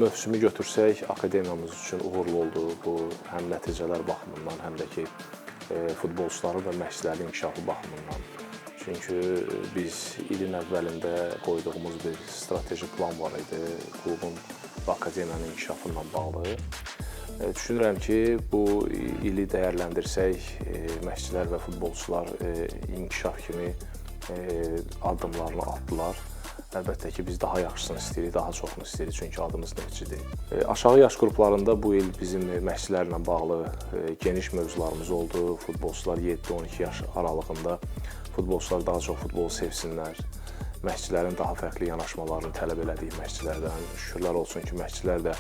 mövsümü götürsək, akademiyamız üçün uğurlu oldu. Bu həm nəticələr baxımından, həm də ki, futbolçuların və məşqçilərin inkişafı baxımından. Çünki biz ilin əvvəlində qoyduğumuz bir strateji plan var idi klubun və akademiyanın inkişafından bağlı. Düşünürəm ki, bu ili dəyərləndirsək, məşqçilər və futbolçular inkişaf kimi addımlarını atdılar. Əlbəttə ki, biz daha yaxşısını istəyirik, daha çoxunu istəyirik, çünki adımız Neftçidir. Aşağı yaş qruplarında bu il bizim məşqçilərlə bağlı geniş mövzularımız oldu. Futbolçular 7-12 yaş aralığında futbolçular daha çox futbolu sevsinlər. Məşqçilərin daha fərqli yanaşmalarını tələb elədiyi məşqçilərdən şükürlər olsun ki, məşqçilər də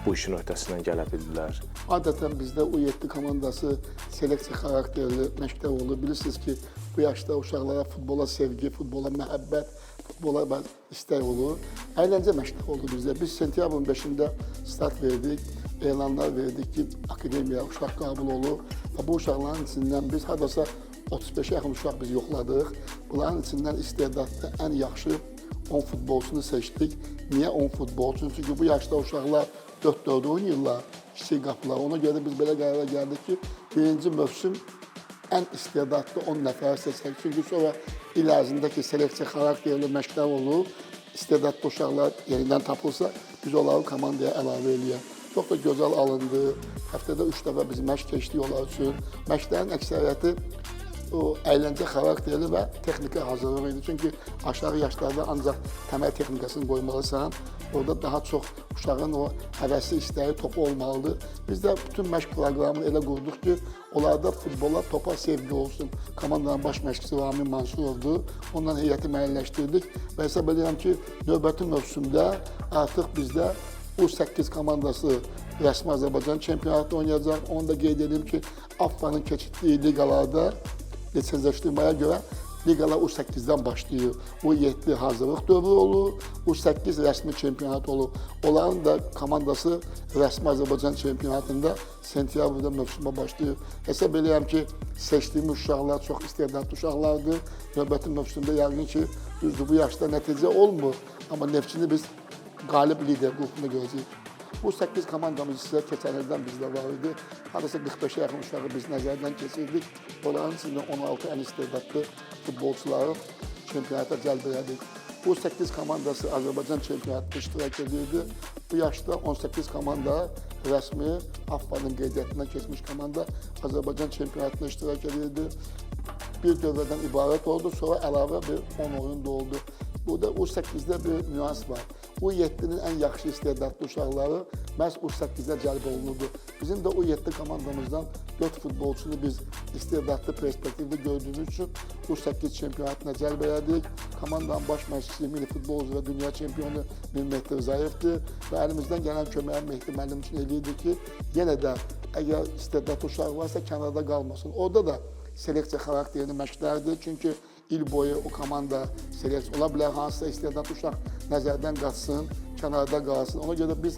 bu işin öhdəsindən gələ bildilər. Adətən bizdə U7 komandası seleksiya xarakterli məşqlər olur. Bilirsiniz ki, bu yaşda uşaqlara futbola sevgi, futbola məhəbbət, futbola istək olur. Əyləncə məşqlər oldu bizdə. Biz sentyabrın 5-də start verdik, elanlar verdik ki, akademiya uşaq qəbul olur. Və bu uşaqların içindən biz hardasa 35-ə yaxın uşaq biz yoxladıq. Bunların içindən istedadlı ən yaxşı 10 futbolçunu seçdik. Niyə 10 futbolçu? Çünki bu yaşda uşaqlar 4-4 oynayırlar, kiçik qapılar. Ona görə biz belə qərara gəldik ki, birinci mövsüm ən istedadlı 10 nəfər seçək. Çünki sonra il ərzindəki seleksiya xarakterli məşqlər olur. İstedadlı uşaqlar yenidən tapılsa, biz onları komandaya əlavə eləyək. Çox da gözəl alındı. Həftədə 3 dəfə biz məşq keçdik onlar üçün. Məşqlərin əksəriyyəti o əyləncə xarakterli və texniki hazırlıq idi. Çünki aşağı yaşlarda ancaq təməl texnikasını qoymalısan. Orada daha çox uşağın o həvəsi, istəyi, topu olmalıdır. Biz də bütün məşq proqramını elə qurduq ki, onlarda futbola, topa sevgi olsun. Komandanın baş məşqçisi Ramin Mansurovdur. Ondan heyəti müəyyənləşdirdik və hesab edirəm ki, növbəti mövsümdə artıq bizdə U8 komandası rəsmi Azərbaycan çempionatı oynayacaq. Onu da qeyd edim ki, AFFA-nın keçirdiyi liqalarda lisenziyalaşdırmaya görə liqalar U8-dən başlayır. U7 hazırlıq dövrü olur, U8 rəsmi çempionat olur. Onların da komandası rəsmi Azərbaycan çempionatında sentyabrda mövsümə başlayır. Hesab edirəm ki, seçdiyimiz uşaqlar çox istedadlı uşaqlardır. Növbəti mövsümdə yəqin ki, düzdür, bu yaşda nəticə olmur. Amma Neftçini biz qalib lider qrupunda görəcəyik. Bu 8 komandamız sizə keçən ildən bizdə var idi. Hardasa 45-ə yaxın uşağı biz nəzərdən keçirdik. Onların içində 16 ən istedadlı futbolçuları çempionata cəlb elədik. Bu 8 komandası Azərbaycan çempionatında iştirak edirdi. Bu yaşda 18 komanda rəsmi AFFA-nın qeydiyyatından keçmiş komanda Azərbaycan çempionatında iştirak edirdi. Bir dövrədən ibarət oldu, sonra əlavə bir 10 oyun da oldu. Burada U8-də bir nüans var. U7-nin ən yaxşı istedadlı uşaqları məhz U8-də cəlb olunurdu. Bizim də U7 komandamızdan 4 futbolçunu biz istedadlı perspektivdə gördüyümüz üçün U8 çempionatına cəlb elədik. Komandanın baş məşqçisi milli futbolcu və dünya çempionu Mehdi Rzayevdir və əlimizdən gələn köməyi Mehdi müəllim üçün eləyirdi ki, yenə də əgər istedadlı uşaq varsa kənarda qalmasın. Orada da seleksiya xarakterli məşqlərdir. Çünki il boyu o komanda seleksiya ola bilər, hansısa istedadlı uşaq nəzərdən qaçsın, kənarda qalsın. Ona görə biz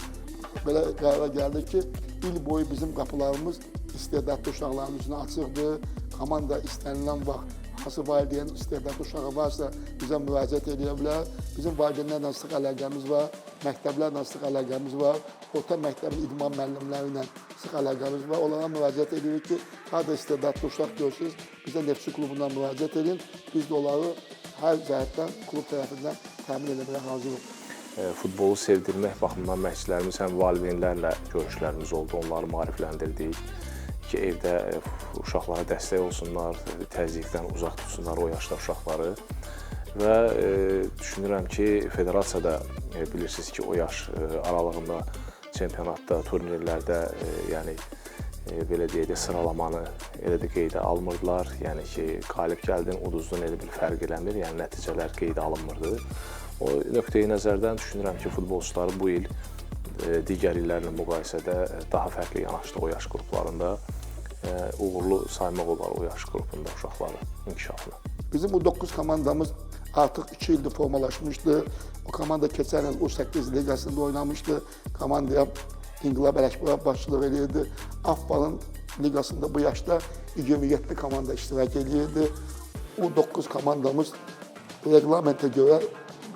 belə qərara gəldik ki, il boyu bizim qapılarımız istedadlı uşaqların üzrə açıqdır. Komanda istənilən vaxt hansı valideyn istedadlı uşağı varsa bizə müraciət edə bilər. Bizim valideynlərlə sıx əlaqəmiz var, məktəblərlə sıx əlaqəmiz var, orta məktəbin idman müəllimləri ilə sıx əlaqəmiz var. Onlara müraciət edirik ki, harada istedadlı uşaq görsünüz, bizə Neftçi klubundan müraciət edin. Biz də onları hər cəhətdən klub tərəfindən təmin etməyə hazırıq. Futbolu sevdirmək baxımından məşqçilərimiz həm valideynlərlə görüşlərimiz oldu, onları maarifləndirdik ki, evdə uşaqlara dəstək olsunlar, təzyiqdən uzaq tutsunlar o yaşda uşaqları. Və düşünürəm ki, federasiyada bilirsiniz ki, o yaş aralığında çempionatda, turnirlərdə, yəni belə deyək də sıralamanı elə də qeydə almırdılar. Yəni ki, qalib gəldin, uduzdun elə bir fərq eləmir, yəni nəticələr qeydə alınmırdı. O nöqteyi nəzərdən düşünürəm ki, futbolçuları bu il digər illərlə müqayisədə daha fərqli yanaşdı o yaş qruplarında. Uğurlu saymaq olar o yaş qrupunda uşaqların inkişafını. Bizim bu 9 komandamız artıq 2 ildir formalaşmışdı. O komanda keçən il U8 liqasında oynamışdı. Komandaya İnqilab Ələkbərab başçılıq edirdi. AFFA-nın liqasında bu yaşda 27 komanda iştirak edirdi. U9 komandamız reglamentə görə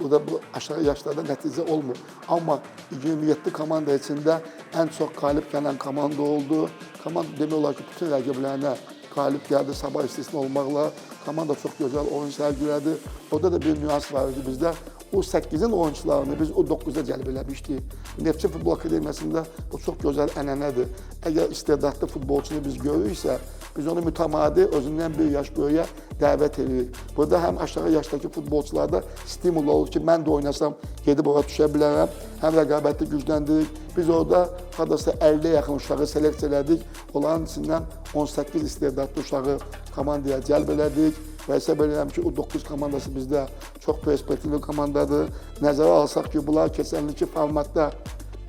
burada bu aşağı yaşlarda nəticə olmur. Amma 27 komanda içində ən çox qalib gələn komanda oldu. Komanda demək olar ki, bütün rəqiblərinə qalib gəldi, Sabah istisna olmaqla. Komanda çox gözəl oyun sərgilədi. Orada da bir nüans var idi bizdə. U8-in oyunçularını biz U9-a cəlb eləmişdik. Neftçi Futbol Akademiyasında bu çox gözəl ənənədir. Əgər istedadlı futbolçunu biz görürüksə, biz onu mütəmadi özündən bir yaş böyüyə dəvət edirik. Burada həm aşağı yaşdakı futbolçularda stimul olur ki, mən də oynasam gedib ora düşə bilərəm. Həm rəqabəti gücləndirik. Biz orada hardasa 50-yə yaxın uşağı seleksiya elədik. Onların içindən 18 istedadlı uşağı komandaya cəlb elədik. Və hesab edirəm ki, U9 komandası bizdə çox perspektivli komandadır. Nəzərə alsaq ki, bunlar keçən ilki formatda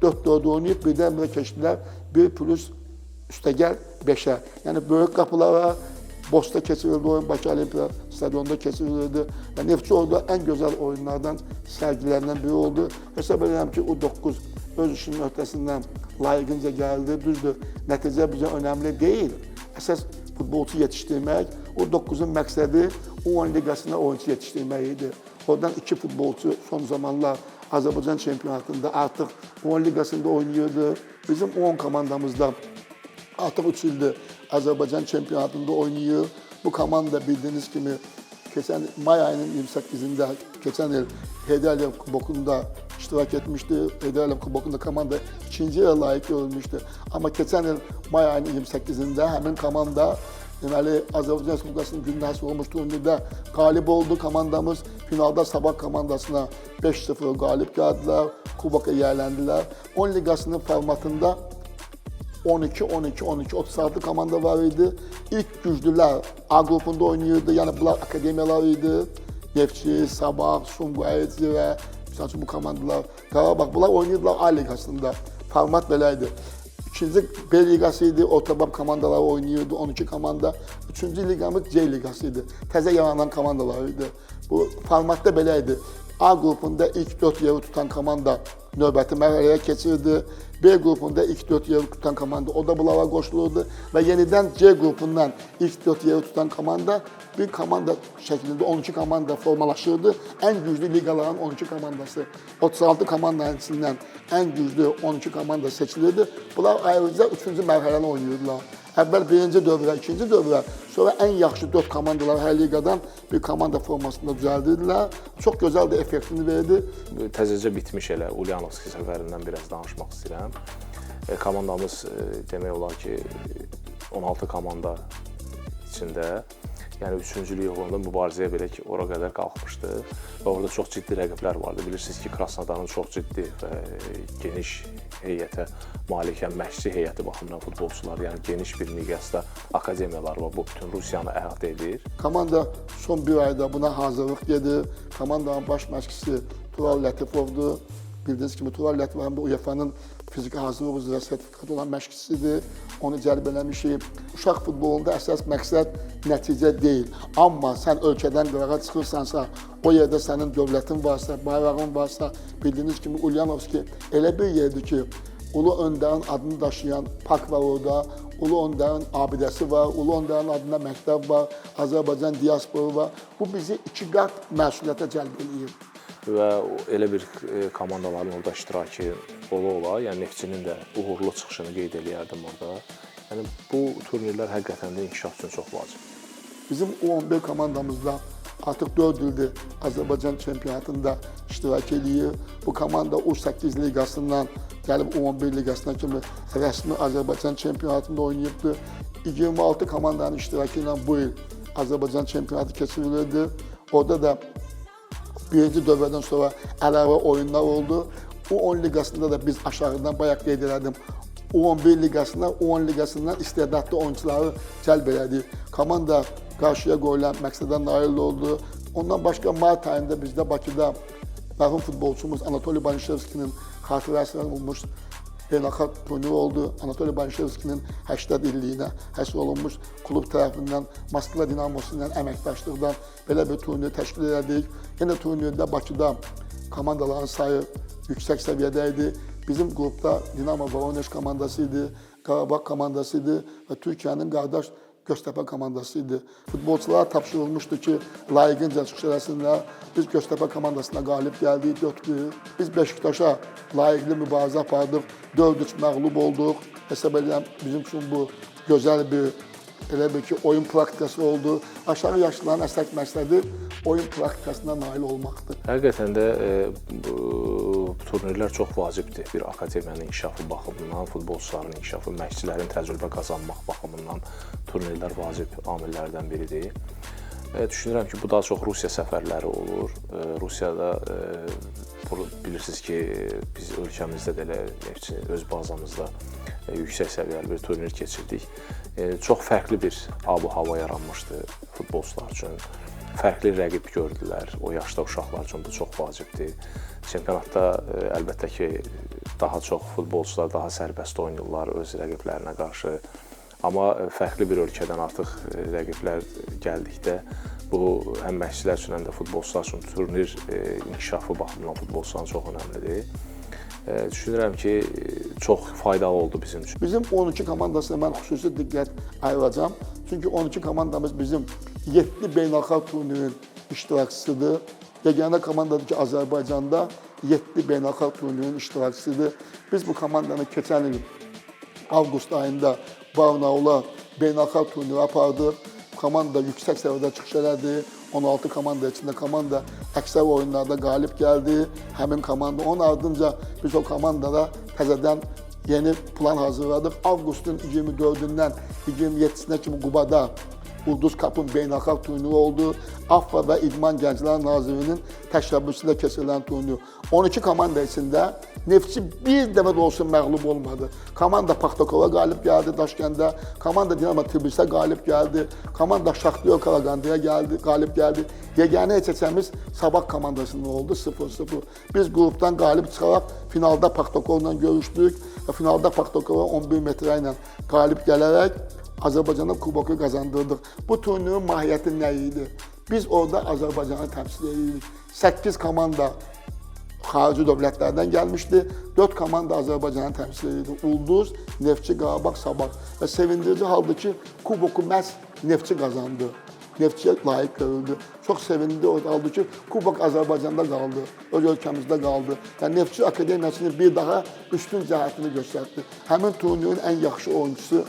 4-4 oynayıb, birdən-birə keçdilər 1+5'ə. Yəni böyük qapılara Bosta keçirildi oyun, Bakı Olimpiya stadionunda keçirildi. Və Neftçi orada ən gözəl oyunlardan sərgilənən biri oldu. Hesab edirəm ki, U9 öz işinin öhdəsindən layiqincə gəldi. Düzdür, nəticə bizə önəmli deyil. Əsas futbolçu yetişdirmək, U9-un məqsədi U10 liqasına oyuncu yetişdirmək idi. Oradan 2 futbolçu son zamanlar Azərbaycan çempionatında artıq U10 liqasında oynayırdı. Bizim U10 komandamızda artıq 3 ildir Azərbaycan çempionatında oynayır. Bu komanda bildiyiniz kimi keçən may ayının 28-də keçən il Heydər Əliyev Kubokunda iştirak etmişdi. Heydər Əliyev Kubokunda komanda 2-ci yerə layiq görülmüşdü. Amma keçən il may ayının 28-də həmin komanda deməli Azərbaycan Respublikasının gündə həsr olmuş turnirdə qalib oldu komandamız. Finalda Sabah komandasına 5-0 qalib gəldilər, Kuboka yerləndilər. 10 liqasının formatında 12-12-12-36 komanda var idi. İlk güclülər A qrupunda oynayırdı. Yəni bunlar akademiyalar idi. Neftçi, Sabah, Sumqayıt, Zirə, misal üçün bu komandalar, Qarabağ, bunlar oynayırdılar A liqasında. Format belə idi. İkinci B liqası idi, ortabab komandalar oynayırdı, 12 komanda. Üçüncü liqamız C liqası idi. Təzə yaranan komandalar idi. Bu formatda belə idi. A qrupunda ilk 4 yeri tutan komanda növbəti mərhələyə keçirdi. B qrupunda ilk 4 yeri tutan komanda o da bunlara qoşulurdu və yenidən C qrupundan ilk 4 yeri tutan komanda bir komanda şəklində 12 komanda formalaşırdı. Ən güclü liqaların 12 komandası, 36 komandanın içindən ən güclü 12 komanda seçilirdi. Bunlar ayrıca 3-cü mərhələni oynayırdılar. Əvvəl birinci dövrə, ikinci dövrə, sonra ən yaxşı 4 komandalar hər liqadan bir komanda formasında düzəldirdilər. Çox gözəl də effektini verdi. Təzəcə bitmiş elə Ulyanovski səfərindən biraz danışmaq istəyirəm. Komandamız demək olar ki 16 komanda içində, yəni üçüncülük uğrunda mübarizəyə belə ki, ora qədər qalxmışdı və orada çox ciddi rəqiblər vardı. Bilirsiniz ki, Krasnodarın çox ciddi və geniş heyətə malik, yəni məşqçi heyəti baxımından futbolçular, yəni geniş bir miqyasda akademiyalar var, bu bütün Rusiyanı əhatə edir. Komanda son bir ayda buna hazırlıq gedir. Komandanın baş məşqçisi Tural Lətifovdur. Bildiyiniz kimi Tural Lətifov həm də UEFA-nın fiziki hazırlıq üzrə sertifikat olan məşqçisidir. Onu cəlb eləmişik. Uşaq futbolunda əsas məqsəd nəticə deyil. Amma sən ölkədən qırağa çıxırsansa, o yerdə sənin dövlətin varsa, bayrağın varsa, bildiyiniz kimi Ulyanovski elə bir yerdir ki, Ulu Öndərin adını daşıyan park var orada, Ulu Öndərin abidəsi var, Ulu Öndərin adında məktəb var, Azərbaycan diasporu var. Bu bizi 2 qat məsuliyyətə cəlb edir. Və elə bir komandaların orada iştirakı ola-ola, yəni Neftçinin də uğurlu çıxışını qeyd eləyərdim orada. Yəni bu turnirlər həqiqətən də inkişaf üçün çox vacib. Bizim U11 komandamızda artıq 4 ildir Azərbaycan çempionatında iştirak edir. Bu komanda U8 liqasından gəlib U11 liqasına kimi rəsmi Azərbaycan çempionatında oynayıbdı. 26 komandanın iştirakı ilə bu il Azərbaycan çempionatı keçirilirdi. Orada da birinci dövrədən sonra əlavə oyunlar oldu. U10 liqasında da biz aşağıdan bayaq qeyd elədim. U11 liqasına, U10 liqasından istedadlı oyuncuları cəlb elədik. Komanda qarşıya qoyulan məqsədə nail oldu. Ondan başqa mart ayında bizdə Bakıda mərhum futbolçumuz Anatoliy Banişevskinin xatirəsinə olmuş beynəlxalq turnir oldu. Anatoliy Banişevskinin 80 illiyinə həsr olunmuş klub tərəfindən Moskva Dinamosu ilə əməkdaşlıqdan belə bir turnir təşkil elədik. Yenə turnirdə Bakıda komandaların sayı yüksək səviyyədə idi. Bizim qrupda Dinamo Voronezh komandası idi, Qarabağ komandası idi və Türkiyənin qardaş Göztepe komandası idi. Futbolçulara tapşırılmışdı ki, layiqincə çıxış eləsinlər. Biz Göztepe komandasına qalib gəldik 4-1. Biz Beşiktaşa layiqli mübarizə apardıq. 4-3 məğlub olduq. Hesab edirəm bizim üçün bu gözəl bir elə bir ki, oyun praktikası oldu. Aşağı yaşlıların əsas məqsədi oyun praktikasına nail olmaqdır. Həqiqətən də bu turnirlər çox vacibdir bir akademiyanın inkişafı baxımından, futbolçuların inkişafı, məşqçilərin təcrübə qazanmaq baxımından turnirlər vacib amillərdən biridir. Düşünürəm ki, bu daha çox Rusiya səfərləri olur. Rusiyada bilirsiniz ki, biz ölkəmizdə də elə öz bazamızda yüksək səviyyəli bir turnir keçirdik. Çox fərqli bir ab-hava yaranmışdı futbolçular üçün. Fərqli rəqib gördülər. O yaşda uşaqlar üçün bu çox vacibdir. Çempionatda əlbəttə ki, daha çox futbolçular daha sərbəst oynayırlar öz rəqiblərinə qarşı. Amma fərqli bir ölkədən artıq rəqiblər gəldikdə bu həm məşqçilər üçün, həm də futbolçular üçün turnir inkişafı baxımından futbolçuların çox önəmlidir. Düşünürəm ki, çox faydalı oldu bizim üçün. Bizim 12 komandasına mən xüsusi diqqət ayıracağam. Çünki 12 komandamız bizim 7 beynəlxalq turnirin iştirakçısıdır. Yeganə komandadır ki, Azərbaycanda 7 beynəlxalq turnirin iştirakçısıdır. Biz bu komandanı keçən il avqust ayında Barnaula beynəlxalq turniri apardıq. Komanda yüksək səviyyədə çıxış elədi. 16 komanda içində komanda əksər oyunlarda qalib gəldi. Həmin komanda. Onun ardınca biz o komandada təzədən yeni plan hazırladıq. Avqustun 24-dən 27-sinə kimi Qubada Ulduz Kapın beynəlxalq turniri oldu. AFFA və İdman Gənclər Nazirinin təşəbbüsündə keçirilən turnir. 12 komanda içində Neftçi bir dəfə də olsun məğlub olmadı. Komanda Paxtakova qalib gəldi Daşkəndə, komanda Dinamo Tbilisə qalib gəldi, komanda Şaxtyor Qaraqandaya qalib gəldi. Yeganə keçəmiz Sabah komandasında oldu 0-0. Biz qrupdan qalib çıxaraq finalda Paxtakovla görüşdük və finalda Paxtakova 11 metrə ilə qalib gələrək Azərbaycana kuboku qazandırdıq. Bu turnirin mahiyyəti nə idi? Biz orada Azərbaycanı təmsil edirik. 8 komanda xarici dövlətlərdən gəlmişdi. 4 komanda Azərbaycanı təmsil edirdi. Ulduz, Neftçi, Qarabağ, Sabah. Və sevindirici haldır ki, kuboku məhz Neftçi qazandı. Neftçiyə layiq görüldü. Çox sevindirici haldır ki, kubok Azərbaycanda qaldı, öz ölkəmizdə qaldı. Yəni Neftçi Akademiyasının bir daha üstün cəhətini göstərdi. Həmin turnirin ən yaxşı oyuncusu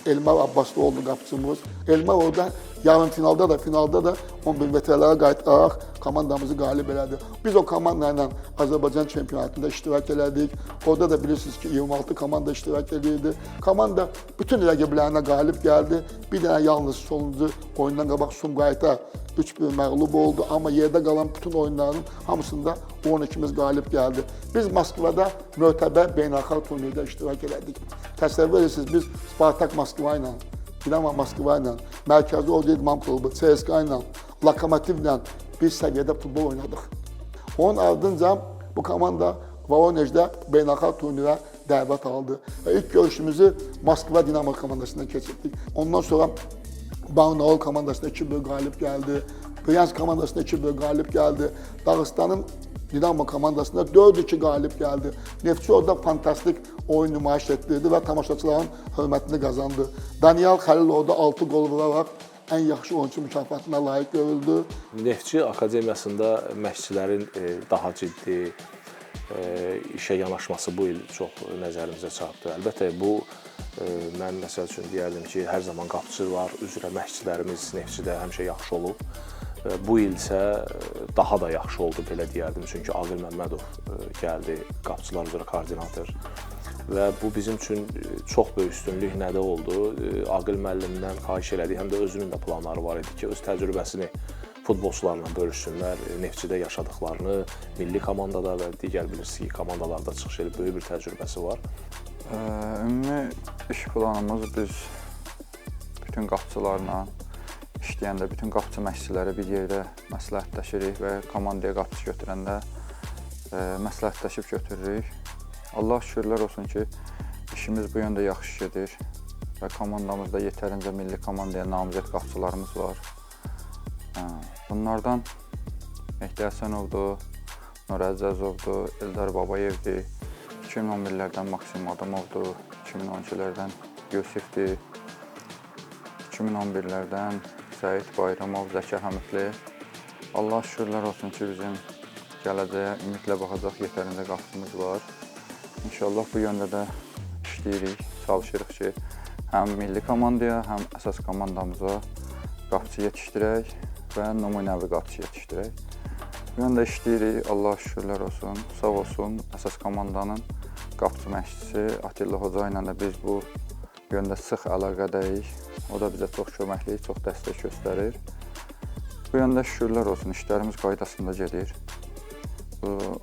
Elmar Abbaslı oldu qapıcımız. Elmar orada yarım finalda da 11 metrələrə qayıdaraq komandamızı qalib elədi. Biz o komanda ilə Azərbaycan çempionatında iştirak elədik. Orada da bilirsiniz ki, 26 komanda iştirak edirdi. Komanda bütün rəqiblərinə qalib gəldi. Bir dənə yalnız sonuncu oyundan qabaq Sumqayıta 3-1 məğlub oldu. Amma yerdə qalan bütün oyunların hamısında 12-miz qalib gəldi. Biz Moskvada mötəbər beynəlxalq turnirdə iştirak elədik. Təsəvvür edirsiniz, biz Spartak Moskva ilə, Dinamo Moskva ilə, Mərkəzi Ordu İdman Klubu, CSKA ilə, Lokomotivlə bir səviyyədə futbol oynadıq. Onun ardınca bu komanda Voronejdə beynəlxalq turnirə dəvət aldı. Və ilk görüşümüzü Moskva Dinamo komandasından keçirdik. Ondan sonra Barnaul komandasına 2-1 qalib gəldi. Bryansk komandasına 2-1 qalib gəldi. Dağıstanın Dinamo komandasında 4-2 qalib gəldi. Neftçi orada fantastik oyun nümayiş etdirdi və tamaşaçıların hörmətini qazandı. Daniel Xəlil orada 6 gol vuraraq ən yaxşı oyunçu mükafatına layiq görüldü. Neftçi Akademiyasında məşqçilərin daha ciddi işə yanaşması bu il çox nəzərimizə çarpdı. Əlbəttə, bu mən məsəl üçün deyərdim ki, hər zaman qapıçılar üzrə məşqçilərimiz Neftçidə həmişə yaxşı olub. Bu il isə daha da yaxşı oldu, belə deyərdim. Çünki Aqil Məmmədov gəldi, qapıçılar üzrə koordinator. Və bu bizim üçün çox böyük üstünlük nədə oldu? Aqil müəllimdən xahiş elədik, həm də özünün də planları var idi ki, öz təcrübəsini futbolçularla bölüşsünlər, Neftçidə yaşadıqlarını, milli komandada və digər bilirsiniz ki, komandalarda çıxış edib böyük bir təcrübəsi var. Ümumi iş planımız biz bütün qapıçılarla işləyəndə, bütün qapıçı məşqçiləri bir yerdə məsləhətləşirik və komandaya qapıçı götürəndə məsləhətləşib götürürük. Allah şükürlər olsun ki, işimiz bu yöndə yaxşı gedir və komandamızda yetərincə milli komandaya namizəd qapıçılarımız var. Bunlardan Mehdi Həsənovdur, Nur Əzzəzovdur, Eldar Babayevdir, 2011-lərdən Maksim Adamovdur, 2012-lərdən Yusifdir, 2011-lərdən Səid Bayramov, Zəkər Həmidli. Allah şükürlər olsun ki, bizim gələcəyə ümidlə baxacaq yetərində qapımız var. İnşallah bu yöndə də işləyirik, çalışırıq ki, həm milli komandaya, həm əsas komandamıza qapıcı yetişdirək və nümunəvi qapıcı yetişdirək. Bu yöndə işləyirik, Allah şükürlər olsun, sağ olsun əsas komandanın qapıcı məşqçisi Atilla Hoca ilə də biz bu yöndə sıx əlaqədəyik. O da bizə çox köməklik, çox dəstək göstərir. Bu yöndə şükürlər olsun, işlərimiz qaydasında gedir.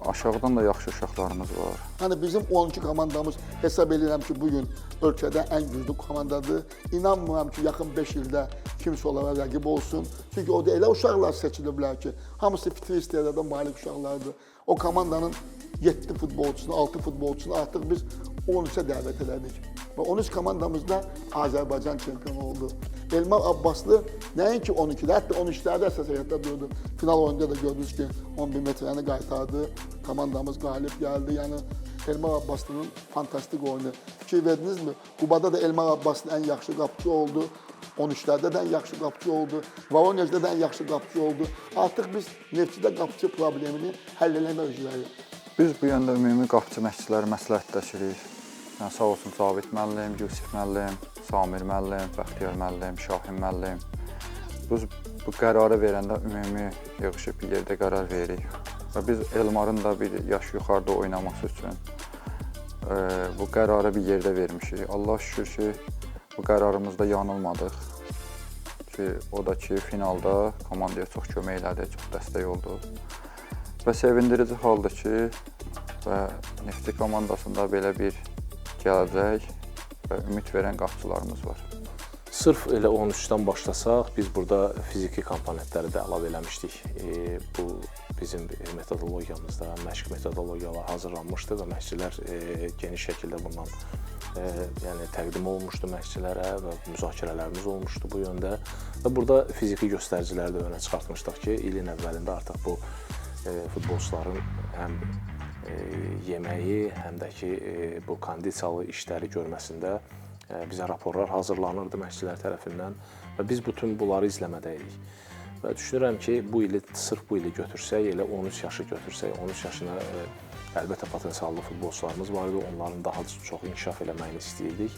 Aşağıdan da yaxşı uşaqlarımız var. Yəni bizim 12 komandamız hesab edirəm ki, bugün ölkədə ən güclü komandadır. İnanmıram ki, yaxın 5 ildə kimsə onlara rəqib olsun. Çünki o da elə uşaqlar seçiliblər ki, hamısı fitri istedada malik uşaqlardır. O komandanın 7 futbolçusunu, 6 futbolçusunu artıq biz 13-ə dəvət elədik. Və 13 komandamızda Azərbaycan çempionu oldu. Elmar Abbaslı nəinki 12-də, hətta 13-lərdə əsas heyətdə durdu. Final oyunda da gördünüz ki, 11 metrəni qaytardı, komandamız qalib gəldi. Yəni Elmar Abbaslı'nın fantastik oyunu. Fikir verdinizmi? Qubada da Elmar Abbaslı ən yaxşı qapıcı oldu. 13-lərdə də ən yaxşı qapıcı oldu. Voronezdə də ən yaxşı qapıcı oldu. Artıq biz Neftçidə qapıcı problemini həll eləmək üzrəyik. Biz bu yöndə ümumi qapıcı məşqçiləri məsləhətləşirik. Yəni, sağ olsun Cavid müəllim, Yusif müəllim, Samir müəllim, Bəxtiyar müəllim, Şahin müəllim. Biz bu qərarı verəndə ümumi yığışıb bir yerdə qərar veririk. Və biz Elmarın da bir yaş yuxarıda oynaması üçün bu qərarı bir yerdə vermişik. Allah şükür ki, bu qərarımızda yanılmadıq. Ki, o da ki, finalda komandaya çox kömək elədi, çox dəstək oldu. Və sevindirici haldır ki, və Neftçi komandasında belə bir gələcək və ümid verən qapıcılarımız var. Sırf elə 13-dən başlasaq, biz burada fiziki komponentləri də əlavə eləmişdik. Bu bizim metodologiyamızda, məşq metodologiyalar hazırlanmışdı və məşqçilər geniş şəkildə bundan təqdim olunmuşdu məşqçilərə və müzakirələrimiz olmuşdu bu yöndə. Və burada fiziki göstəriciləri də önə çıxartmışdıq ki, ilin əvvəlində artıq bu futbolçuların həm yeməyi, həm də ki, bu kondisiyalı işləri görməsində bizə raporlar hazırlanırdı məşqçilər tərəfindən və biz bütün bunları izləmədəydik. Və düşünürəm ki, bu ili, sırf bu ili götürsək, elə 13 yaşı götürsək, 13 yaşına əlbəttə potensiallı futbolçularımız var idi, onların daha çox inkişaf eləməyini istəyirdik.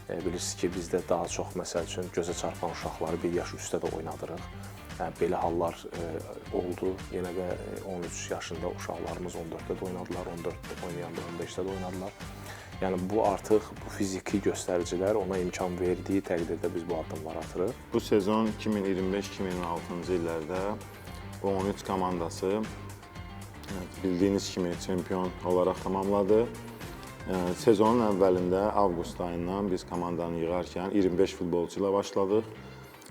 Bilirsiniz ki, bizdə daha çox, məsəl üçün, gözə çarpan uşaqları 1 yaş üstə də oynadırıq. Belə hallar oldu. Yenə də 13 yaşında uşaqlarımız 14-də də oynadılar, 14-də oynayanda 15-də də oynadılar. Yəni bu artıq bu fiziki göstəricilər ona imkan verdiyi təqdirdə biz bu addımları atırıq. Bu sezon 2025-2026-cı illərdə bu 13 komandası bildiyiniz kimi çempion olaraq tamamladı. Sezonun əvvəlində avqust ayından biz komandanı yığarkən 25 futbolçu ilə başladıq.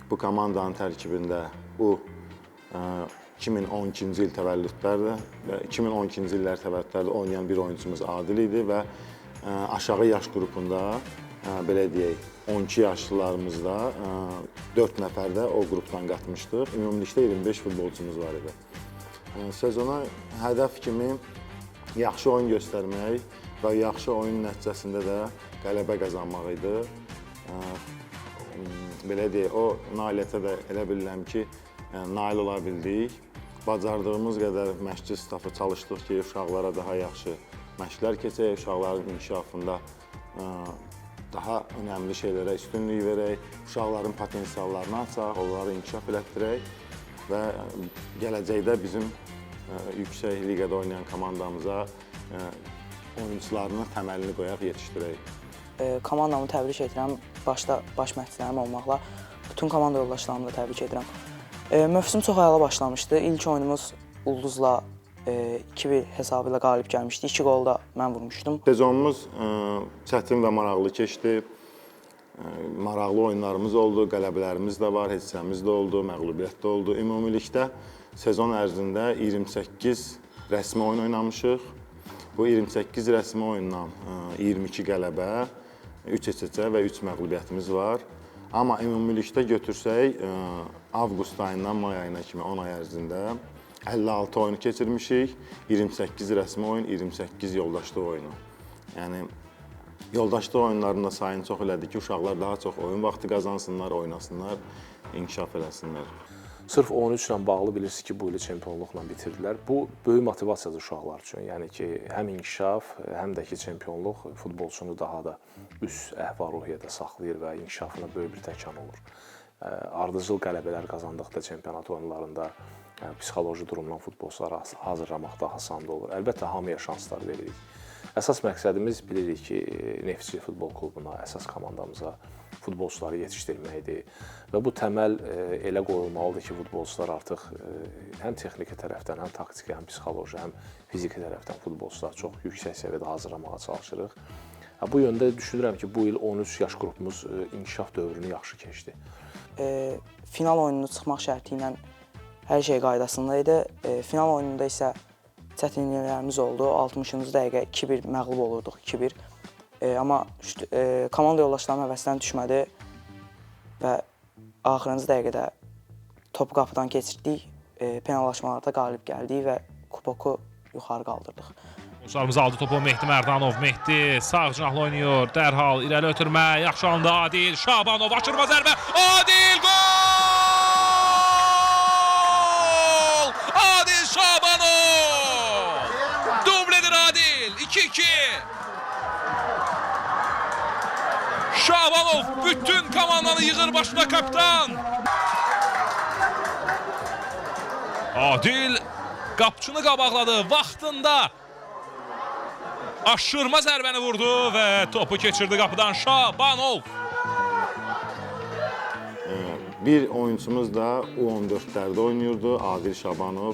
Bu komandanın tərkibində bu 2012-ci il təvəllüdlərdə və 2012-ci illər təvəllüdlərdə oynayan bir oyuncumuz Adil idi və aşağı yaş qrupunda, belə deyək, 12 yaşlılarımızda 4 nəfər də o qrupdan qatmışdıq. Ümumilikdə 25 futbolçumuz var idi. Sezona hədəf kimi yaxşı oyun göstərmək və yaxşı oyun nəticəsində də qələbə qazanmaq idi. Belə deyək, o nailiyyətə də elə bilirəm ki, nail ola bildik. Bacardığımız qədər məşqçi stafı çalışdıq ki, uşaqlara daha yaxşı məşqlər keçək, uşaqların inkişafında daha önəmli şeylərə üstünlük verək, uşaqların potensiallarını açaq, onları inkişaf elətdirək və gələcəkdə bizim yüksək liqada oynayan komandamıza oyuncularının təməlini qoyaq, yetişdirək. Komandamı təbrik edirəm, başda baş məşqçilərim olmaqla bütün komanda yoldaşlarımı da təbrik edirəm. Mövsüm çox əla başlamışdı. İlk oyunumuz Ulduzla 2-1 hesabı ilə qalib gəlmişdi. 2 qol da mən vurmuşdum. Sezonumuz çətin və maraqlı keçdi. Maraqlı oyunlarımız oldu, qələbələrimiz də var, hissəmiz də oldu, məğlubiyyət də oldu. Ümumilikdə sezon ərzində 28 rəsmi oyun oynamışıq. Bu 28 rəsmi oyundan 22 qələbə, 3 heçəcə və 3 məğlubiyyətimiz var. Amma ümumilikdə götürsək, avqust ayından may ayına kimi 10 ay ərzində 56 oyunu keçirmişik, 28 rəsmi oyun, 28 yoldaşlıq oyunu. Yəni, Yoldaşlıq oyunlarında sayını çox elədik ki, uşaqlar daha çox oyun vaxtı qazansınlar, oynasınlar, inkişaf eləsinlər. Sırf 13 ilə bağlı bilirsiniz ki, bu ili çempionluqla bitirdilər. Bu böyük motivasiyadır uşaqlar üçün. Yəni ki, həm inkişaf, həm də ki, çempionluq futbolçunu daha da üst əhval-ruhiyyədə saxlayır və inkişafına böyük bir təkan olur. Ardıcıl qələbələr qazandıqda çempionat oyunlarında psixoloji durumdan futbolçuları hazırlamaq daha asan olur. Əlbəttə, hamıya şanslar veririk. Əsas məqsədimiz bilirik ki, Neftçi Futbol Klubuna, əsas komandamıza futbolçuları yetişdirməkdir. Və bu təməl elə qoyulmalıdır ki, futbolçular artıq həm texniki tərəfdən, həm taktiki, həm psixoloji, həm fiziki tərəfdən futbolçular çox yüksək səviyyədə hazırlamağa çalışırıq. Bu yöndə düşünürəm ki, bu il 13 yaş qrupumuz inkişaf dövrünü yaxşı keçdi. Final oyununu çıxmaq şərti ilə hər şey qaydasında idi. Final oyununda isə çətinliklərimiz oldu. 60-cı dəqiqə 2-1 məğlub olurduq, 2-1. Amma komanda yoldaşlarım həvəsdən düşmədi və axırıncı dəqiqədə topu qapıdan keçirdik. Penallaşmalarda qalib gəldik və kuboku yuxarı qaldırdıq. Futbolçularımız aldı topu Mehdi Mərdanov. Mehdi sağ cinahlı oynayır. Dərhal irəli ötürmə. Yaxşı anda Adil Şabanov. Aşırma zərbə. Adil gol! Adil Şabanov! Dubledir Adil. 2-2. Şabanov bütün komandanı yığır başına kapitan. Adil qapçını qabaqladı vaxtında. Aşırma zərbəni vurdu və topu keçirdi qapıdan Şabanov. Bir oyunçumuz da U14'lərdə oynayırdı, Adil Şabanov.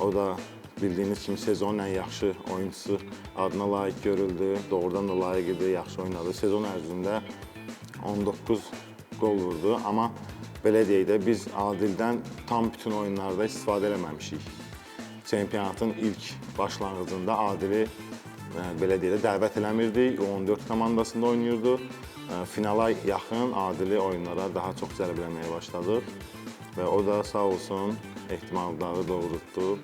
O da bildiyiniz kimi sezonun ən yaxşı oyuncusu adına layiq görüldü. Doğrudan da layiq idi, yaxşı oynadı. Sezon ərzində 19 gol vurdu. Amma belə deyək də biz Adildən tam bütün oyunlarda istifadə eləməmişik. Çempionatın ilk başlanğıcında Adili belə deyək də dəvət eləmirdik. U14 komandasında oynayırdı. Finala yaxın Adili oyunlara daha çox cəlb eləməyə başladıq və o da sağ olsun ehtimalları doğrultdu.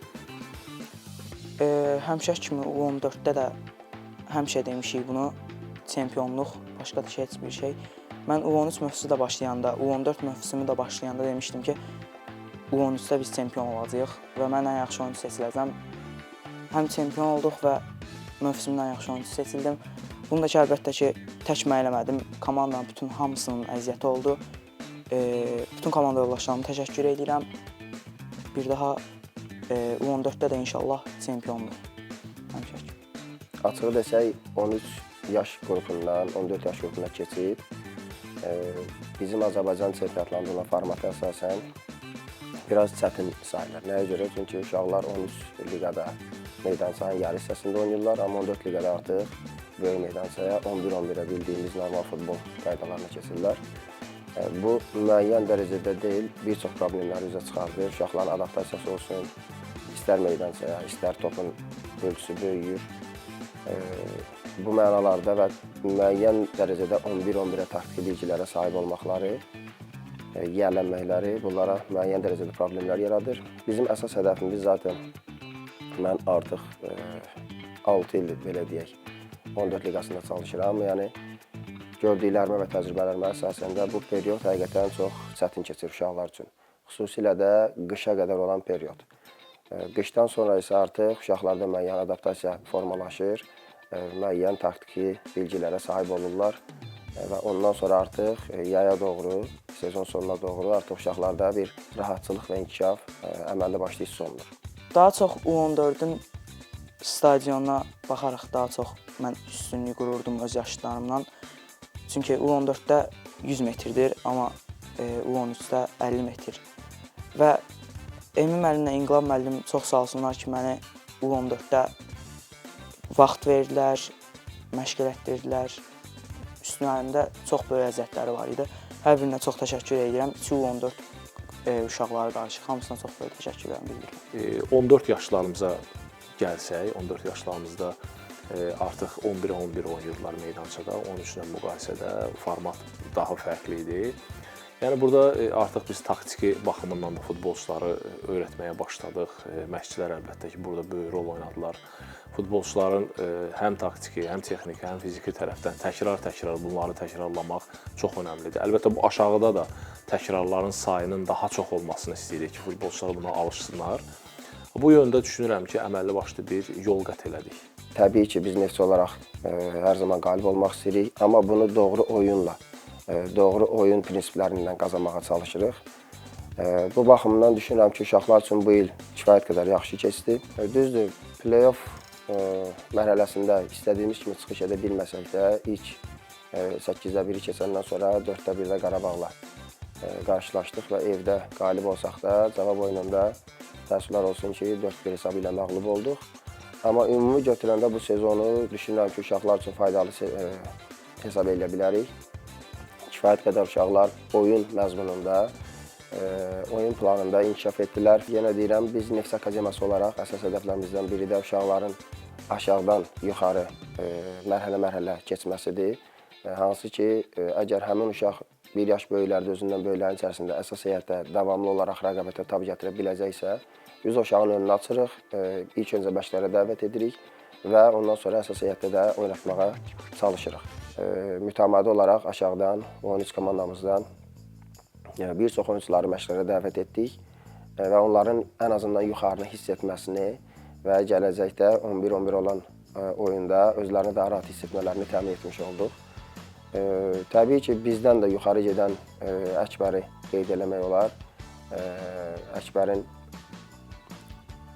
Həmişə kimi U14-də də həmişə demişik bunu, çempionluq başqa da heç bir şey. Mən U13 mövsümü də başlayanda, U14 mövsümü də başlayanda demişdim ki, U13-də biz çempion olacağıq və mən ən yaxşı oyuncu seçiləcəm. Həm çempion olduq və mövsümün ən yaxşı oyuncusu seçildim. Bunu da ki, əlbəttə ki, tək mən eləmədim. Komandanın bütün hamısının əziyyəti oldu. Bütün komanda yoldaşlarıma təşəkkür edirəm. Bir daha U14-də də inşallah çempiondur. Həmişə ki. Açığı desək, 13 yaş qrupundan 14 yaş qrupuna keçib, bizim Azərbaycan çempionatlarında formatı əsasən biraz çətin sayılır. Nəyə görə? Çünki uşaqlar 13 liqada meydançanın yarı hissəsində oynayırlar, amma 14 liqada artıq böyük meydançaya 11-11-ə bildiyimiz normal futbol qaydalarına keçirlər. Bu müəyyən dərəcədə deyil, bir çox problemləri üzə çıxardır. Uşaqların adaptasiyası olsun, istər meydançaya, istər topun ölçüsü böyüyür. Bu mənalarda və müəyyən dərəcədə 11-11-ə taktiki bilgilərə sahib olmaqları, yiyələnməkləri bunlara müəyyən dərəcədə problemlər yaradır. Bizim əsas hədəfimiz zaten mən artıq 6 ildir belə deyək, 14 liqasında çalışıram. Yəni gördüklərimə və təcrübələrimə əsasən də bu period həqiqətən çox çətin keçir uşaqlar üçün. Xüsusilə də qışa qədər olan period. Qışdan sonra isə artıq uşaqlarda müəyyən adaptasiya formalaşır, müəyyən taktiki bilgilərə sahib olurlar və ondan sonra artıq yaya doğru, sezon sonuna doğru artıq uşaqlarda bir rahatçılıq və inkişaf əməlli başlı hiss olunur. Daha çox U14-ün stadionuna baxaraq daha çox mən üstünlük qururdum öz yaşıtlarımdan. Çünki U14-də 100 metrdir, amma U13-də 50 metr. Və Emin müəllimlə İnqilab müəllim çox sağ olsunlar ki, məni U14-də vaxt verdilər, məşq elətdirdilər. Üstünlərimdə çox böyük əziyyətləri var idi. Hər birinə çox təşəkkür edirəm. U14 uşaqları qarşı hamısına çox böyük təşəkkürlərimi bildirirəm. 14 yaşlarımıza gəlsək, 14 yaşlarımızda artıq 11-11 oynayırdılar meydançada. 13-lə müqayisədə format daha fərqli idi. Yəni burada artıq biz taktiki baxımından da futbolçuları öyrətməyə başladıq. Məşqçilər əlbəttə ki, burada böyük rol oynadılar. Futbolçuların həm taktiki, həm texniki, həm fiziki tərəfdən təkrar bunları təkrarlamaq çox önəmlidir. Əlbəttə bu aşağıda da təkrarların sayının daha çox olmasını istəyirik ki, futbolçular buna alışsınlar. Bu yöndə düşünürəm ki, əməlli başlı bir yol qət elədik. Təbii ki, biz Neftçi olaraq hər zaman qalib olmaq istəyirik, amma bunu doğru oyunla, doğru oyun prinsiplərindən qazanmağa çalışırıq. Bu baxımdan düşünürəm ki, uşaqlar üçün bu il kifayət qədər yaxşı keçdi. Düzdür, play-off mərhələsində istədiyimiz kimi çıxış edə bilməsək də, ilk 8-də 1-i keçəndən sonra 4-də 1-də Qarabağla qarşılaşdıq və evdə qalib olsaq da, cavab oyununda təəssüflər olsun ki, 4-1 hesabı ilə məğlub olduq. Amma ümumi götürəndə bu sezonu düşünürəm ki, uşaqlar üçün faydalı hesab edə bilərik. Kifayət qədər uşaqlar oyun məzmununda, oyun planında inkişaf etdilər. Yenə deyirəm, biz Neftçi Akademiyası olaraq əsas hədəflərimizdən biri də uşaqların aşağıdan yuxarı mərhələ-mərhələ keçməsidir. Hansı ki, əgər həmin uşaq 1 yaş böyüklərdə özündən böyüklərin içərisində əsas heyətdə davamlı olaraq rəqabətə tab gətirə biləcəksə, biz o uşağın önünü açırıq, ilk öncə məşqlərə dəvət edirik və ondan sonra əsas heyətdə də oynatmağa çalışırıq. Mütəmadi olaraq aşağıdan 13 komandamızdan bir çox oyuncuları məşqlərə dəvət etdik və onların ən azından yuxarını hiss etməsini və gələcəkdə 11-11 olan oyunda özlərini daha rahat hiss etmələrini təmin etmiş olduq. Təbii ki, bizdən də yuxarı gedən Əkbəri qeyd eləmək olar. Əkbərin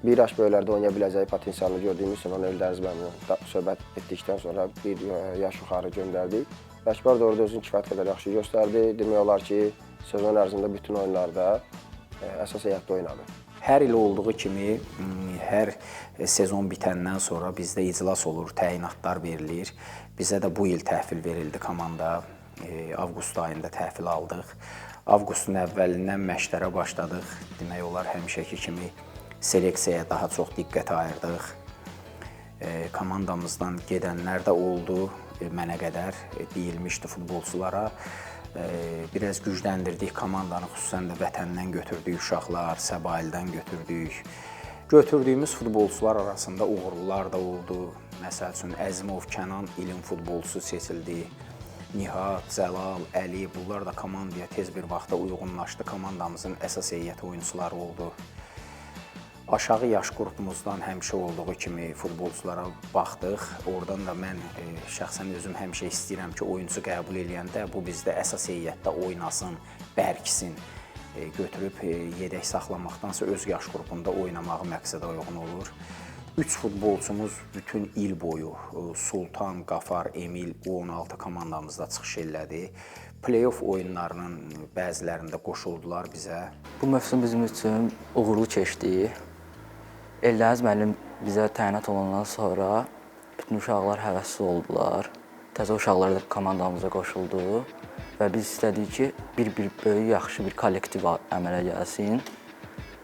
1 yaş böyüklərdə oynaya biləcəyi potensialını gördüyümüz üçün onu Eldəniz müəllimlə söhbət etdikdən sonra 1 yaş yuxarı göndərdik. Əkbər də orada özünü kifayət qədər yaxşı göstərdi. Demək olar ki, sezon ərzində bütün oyunlarda əsas heyətdə oynadı. Hər il olduğu kimi, hər sezon bitəndən sonra bizdə iclas olur, təyinatlar verilir. Bizə də bu il təhvil verildi komanda. Avqust ayında təhvil aldıq. Avqustun əvvəlindən məşqlərə başladıq. Demək olar həmişəki kimi seleksiyaya daha çox diqqət ayırdıq. Komandamızdan gedənlər də oldu. Mənə qədər deyilmişdi futbolçulara. Biraz gücləndirdik komandanı, xüsusən də vətəndən götürdük uşaqlar, Səbaildən götürdük. Götürdüyümüz futbolçular arasında uğurlular da oldu. Məsəl üçün Əzimov Kənan ilin futbolçusu seçildi. Nihat, Cəlal, Əli, bunlar da komandaya tez bir vaxtda uyğunlaşdı. Komandamızın əsas heyəti oyuncuları oldu. Aşağı yaş qrupumuzdan həmişə olduğu kimi futbolçulara baxdıq. Oradan da mən şəxsən özüm həmişə istəyirəm ki, oyuncu qəbul eləyəndə bu bizdə əsas heyətdə oynasın, bərkisin. Götürüb yedək saxlamaqdansa öz yaş qrupunda oynamağı məqsədə uyğun olur. 3 futbolçumuz bütün il boyu Sultan, Qafar, Emil U16 komandamızda çıxış elədi. Play-off oyunlarının bəzilərində qoşuldular bizə. Bu mövsüm bizim üçün uğurlu keçdi. Eldəniz müəllim bizə təyinat olandan sonra bütün uşaqlar həvəsli oldular. Təzə uşaqlar da komandamıza qoşuldu və biz istədik ki, bir böyük, yaxşı bir kollektiv əmələ gəlsin.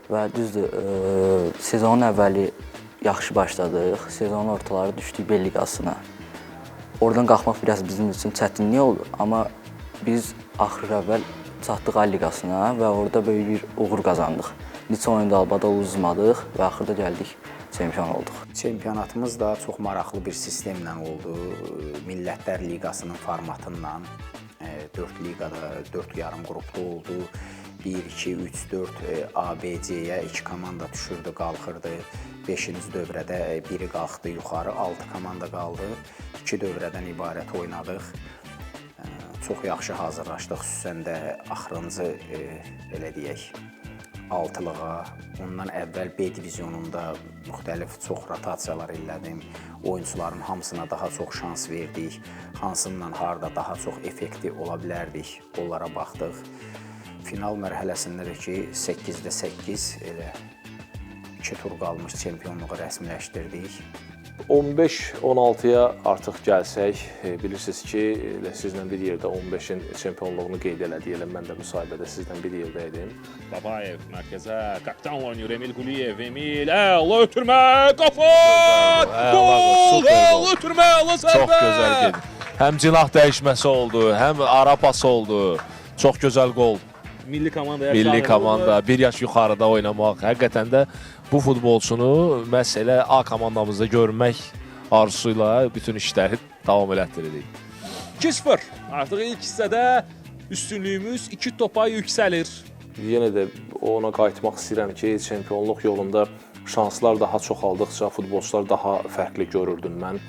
Və düzdür, sezonun əvvəli yaxşı başladıq, sezonun ortaları düşdük B liqasına. Oradan qalxmaq biraz bizim üçün çətinlik oldu, amma biz axır əvvəl çatdıq A liqasına və orada böyük bir uğur qazandıq. Neçə oyunda albada uzmadıq və axırda gəldik, çempion olduq. Çempionatımız da çox maraqlı bir sistemlə oldu. Millətlər Liqasının formatından 4 liqada 4 yarım qruplu oldu. 1, 2, 3, 4 ABC-yə 2 komanda düşürdü, qalxırdı. 5-ci dövrədə biri qalxdı yuxarı, 6 komanda qaldı. 2 dövrədən ibarət oynadıq. Çox yaxşı hazırlaşdıq, xüsusən də axırıncı, belə deyək, altılığa. Ondan əvvəl B divizionunda müxtəlif çox rotasiyalar elədim. Oyuncuların hamısına daha çox şans verdik. Hansından harda daha çox effektiv ola bilərdik, onlara baxdıq. Final mərhələsində də ki, 8-də 8 elə 2 tur qalmış çempionluğu rəsmiləşdirdik. 15-16-ya artıq gəlsək, bilirsiniz ki, sizlə bir yerdə 15-in çempionluğunu qeyd elədik. Elə mən də müsahibədə sizlə bir yerdə idim. Babayev mərkəzə, kapitanla oynayır Emil Quliyev. Emil, əla ötürmə, qafa! Gol! Əla ötürmə, əla sərbə! Çox gözəl gedir. Həm cinah dəyişməsi oldu, həm ara pası oldu. Çox gözəl qol. milli komandaya Milli komanda 1 yaş yuxarıda oynamaq. Həqiqətən də bu futbolçunu məhz elə A komandamızda görmək arzusuyla bütün işləri davam elətdiririk. 2-0. Artıq ilk hissədə üstünlüyümüz 2 topa yüksəlir. Yenə də ona qayıtmaq istəyirəm ki, çempionluq yolunda şanslar daha çoxaldıqca futbolçular daha fərqli görürdüm mən.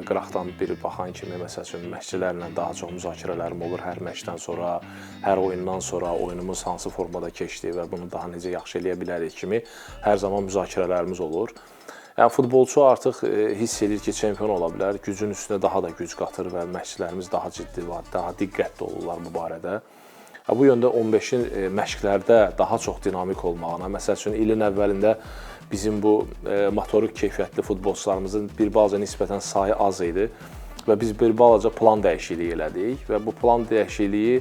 Qıraqdan biri baxan kimi, məsəl üçün, məşqçilərlə daha çox müzakirələrim olur hər məşqdən sonra, hər oyundan sonra oyunumuz hansı formada keçdi və bunu daha necə yaxşı eləyə bilərik kimi hər zaman müzakirələrimiz olur. Yəni, futbolçu artıq hiss edir ki, çempion ola bilər, gücün üstünə daha da güc qatır və məşqçilərimiz daha ciddi, daha diqqətli olurlar bu barədə. Bu yöndə 15-in məşqlərdə daha çox dinamik olmağına, məsəl üçün, ilin əvvəlində bizim bu motorik keyfiyyətli futbolçularımızın bir balaca nisbətən sayı az idi və biz bir balaca plan dəyişikliyi elədik və bu plan dəyişikliyi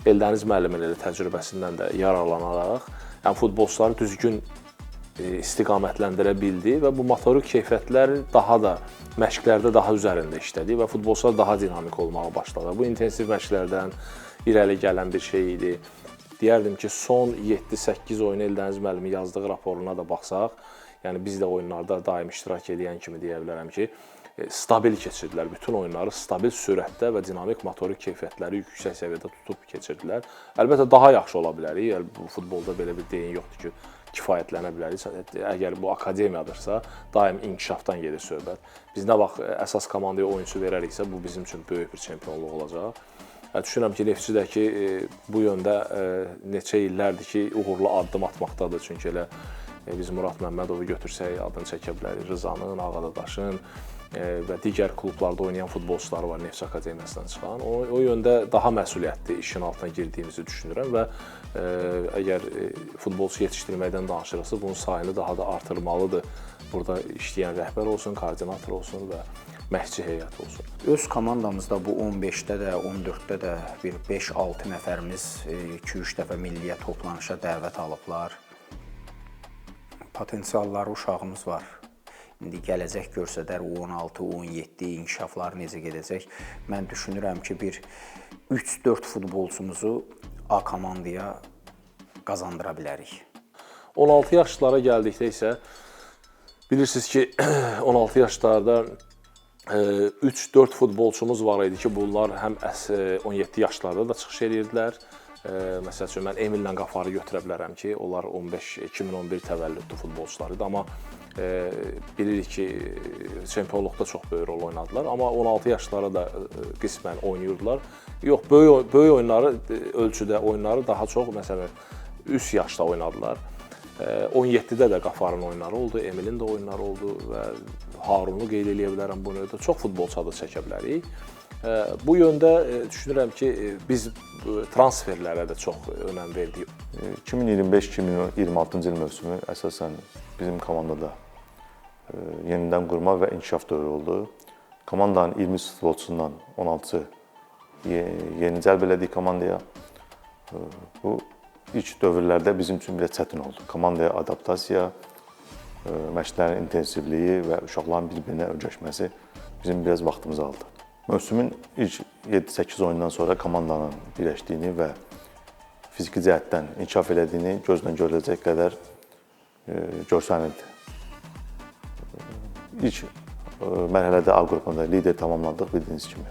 Eldəniz müəllimin təcrübəsindən də yararlanaraq futbolçuları düzgün istiqamətləndirə bildi və bu motorik keyfiyyətləri daha da məşqlərdə daha üzərində işlədi və futbolçular daha dinamik olmağa başladı. Bu intensiv məşqlərdən irəli gələn bir şey idi. Deyərdim ki, son 7-8 oyunu Eldəniz müəllimi yazdığı raporuna da baxsaq, yəni biz də oyunlarda daim iştirak edən kimi deyə bilərəm ki, stabil keçirdilər. Bütün oyunları stabil sürətdə və dinamik motorik keyfiyyətləri yüksək səviyyədə tutub keçirdilər. Əlbəttə, daha yaxşı ola bilərik. Bu futbolda belə bir deyin yoxdur ki, kifayətlənə bilərik. Əgər bu akademiyadırsa, daim inkişafdan gedir söhbət. Biz nə vaxt əsas komandaya oyunçu verəriksə, bu bizim üçün böyük bir çempionluq olacaq. Düşünürəm ki, Neftçidəki bu yöndə neçə illərdir ki, uğurlu addım atmaqdadır. Çünki elə biz Murad Məmmədovu götürsək, adını çəkə bilərik, Rızanın, Ağadadaşın və digər klublarda oynayan futbolçular var Neftçi Akademiyasından çıxan. O yöndə daha məsuliyyətli işin altına girdiyimizi düşünürəm və əgər futbolçu yetişdirməkdən danışırıqsa, bunun sayını daha da artırmalıdır. Burada işləyən rəhbər olsun, koordinator olsun və məşqçi heyəti olsun. Öz komandamızda bu 15-də də, 14-də də bir 5-6 nəfərimiz 2-3 dəfə milliyə toplanışa dəvət alıblar. Potensialları uşağımız var. İndi gələcək görsədər U16, U17 inkişafları necə gedəcək. Mən düşünürəm ki, bir 3-4 futbolçumuzu A komandaya qazandıra bilərik. 16 yaşlara gəldikdə isə bilirsiniz ki, 16 yaşlarda 3-4 futbolçumuz var idi ki, bunlar həm 17 yaşlarda da çıxış edirdilər. Məsəl üçün, mən Emillə Qafarı götürə bilərəm ki, onlar 2011 təvəllüdlü futbolçular idi, amma bilirik ki, çempionluqda çox böyük rol oynadılar, amma 16 yaşlara da qismən oynayırdılar. Yox, böyük oyunları, ölçüdə oyunları daha çox, məsələn, üst yaşda oynadılar. 17-də də Qafarın oyunları oldu, Emilin də oyunları oldu və Harunu qeyd edə bilərəm bu növdə. Çox futbolçu adı çəkə bilərik. Bu yöndə düşünürəm ki, biz transferlərə də çox önəm verdik. 2025-2026-cı il mövsümü əsasən bizim komandada yenidən qurma və inkişaf dövrü oldu. Komandanın 20 futbolçusundan 16-sı yeni cəlb elədik komandaya. Bu ilk dövrlərdə bizim üçün biraz çətin oldu. Komandaya adaptasiya, məşqlərin intensivliyi və uşaqların bir-birinə öyrəşməsi bizim biraz vaxtımızı aldı. Mövsümün ilk 7-8 oyundan sonra komandanın birləşdiyini və fiziki cəhətdən inkişaf elədiyini gözdən görüləcək qədər görsənirdi. İlk mərhələdə A qrupunda lider tamamladıq bildiyiniz kimi.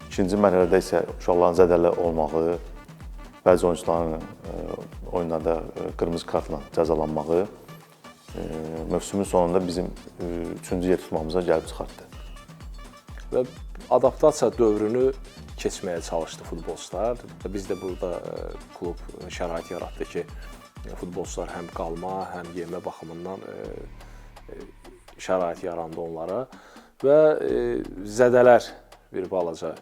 İkinci mərhələdə isə uşaqların zədəli olmağı, bəzi oyuncuların oyunlarda qırmızı kartla cəzalanmağı mövsümün sonunda bizim 3-cü yer tutmamıza gəlib çıxartdı. Və adaptasiya dövrünü keçməyə çalışdı futbolçular. Biz də burada klub şərait yaratdı ki, futbolçular həm qalma, həm yemə baxımından şərait yarandı onlara və zədələr bir balaca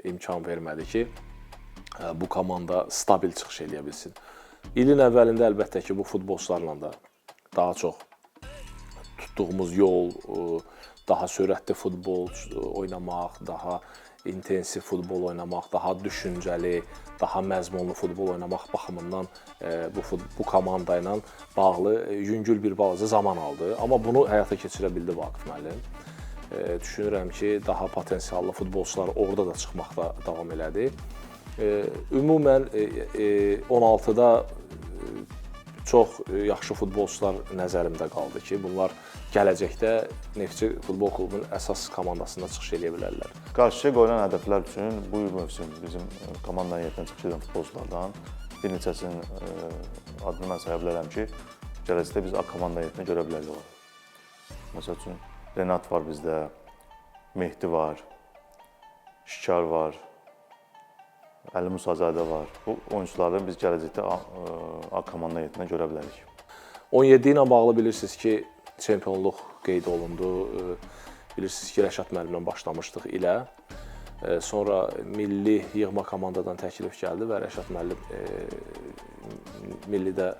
imkan vermədi ki, bu komanda stabil çıxış eləyə bilsin. İlin əvvəlində əlbəttə ki, bu futbolçularla da daha çox tutduğumuz yol, daha sürətli futbol oynamaq, daha intensiv futbol oynamaq, daha düşüncəli, daha məzmunlu futbol oynamaq baxımından bu komanda ilə bağlı yüngül bir balaca zaman aldı. Amma bunu həyata keçirə bildi Vaqif müəllim. Düşünürəm ki, daha potensiallı futbolçular orada da çıxmaqda davam elədi. Ümumən 16-da çox yaxşı futbolçular nəzərimdə qaldı ki, bunlar gələcəkdə Neftçi Futbol Klubunun əsas komandasında çıxış edə bilərlər. Qarşıya qoyulan hədəflər üçün bu mövsüm bizim komandanın heyətinə çıxış edən futbolçulardan bir neçəsinin adını mən saya bilərəm ki, gələcəkdə biz komanda heyətinə görə bilərik. Məsəl üçün Renat var bizdə, Mehdi var, Şikar var, Əli Musazadə var. Bu oyunçuları biz gələcəkdə komanda heyətinə görə bilərik. 17 ilə bağlı bilirsiniz ki, çempionluq qeyd olundu. Bilirsiniz ki, Rəşad müəllimlə başlamışdıq ilə. Sonra milli yığma komandadan təklif gəldi və Rəşad müəllim millidə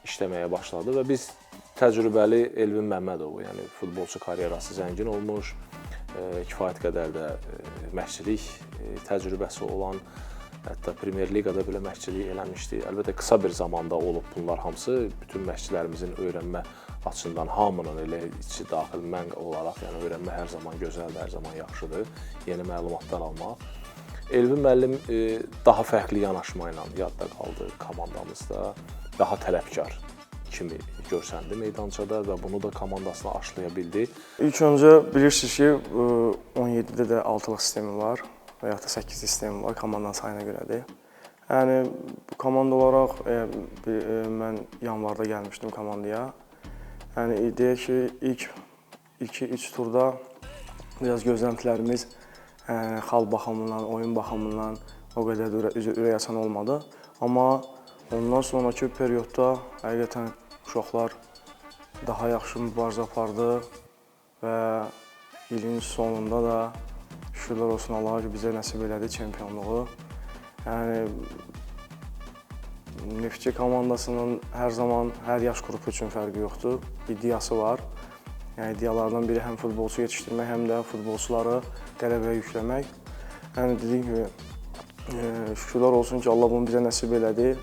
işləməyə başladı və biz təcrübəli Elvin Məmmədov, yəni futbolçu karyerası zəngin olmuş, kifayət qədər də məşqçilik təcrübəsi olan, hətta Premyer Liqada belə məşqçilik eləmişdi. Əlbəttə qısa bir zamanda olub bunlar hamısı. Bütün məşqçilərimizin öyrənmə açısından hamının elə içi daxil mən olaraq, yəni öyrənmə hər zaman gözəldir, hər zaman yaxşıdır. Yeni məlumatlar almaq. Elvin müəllim daha fərqli yanaşma ilə yadda qaldı komandamızda. Daha tələbkar kimi görsəndi meydançada və bunu da komandasına aşlaya bildi. İlk öncə bilirsiniz ki, 17-də də 6-lıq sistemi var və yaxud da 8 sistemi var, komandanın sayına görədir. Yəni, komanda olaraq mən yanvarda gəlmişdim komandaya. Yəni, deyək ki, ilk 2-3 turda biraz gözləntilərimiz xal baxımından, oyun baxımından o qədər də ürək açan olmadı. Amma ondan sonraki periodda həqiqətən uşaqlar daha yaxşı mübarizə apardı və ilin sonunda da şükürlər olsun Allaha ki, bizə nəsib elədi çempionluğu. Yəni, Neftçi komandasının hər zaman hər yaş qrupu üçün fərqi yoxdur. İddiası var. Yəni, iddialardan biri həm futbolçu yetişdirmək, həm də futbolçuları qələbəyə yükləmək. Yəni, dediyim kimi, şükürlər olsun ki, Allah bunu bizə nəsib elədi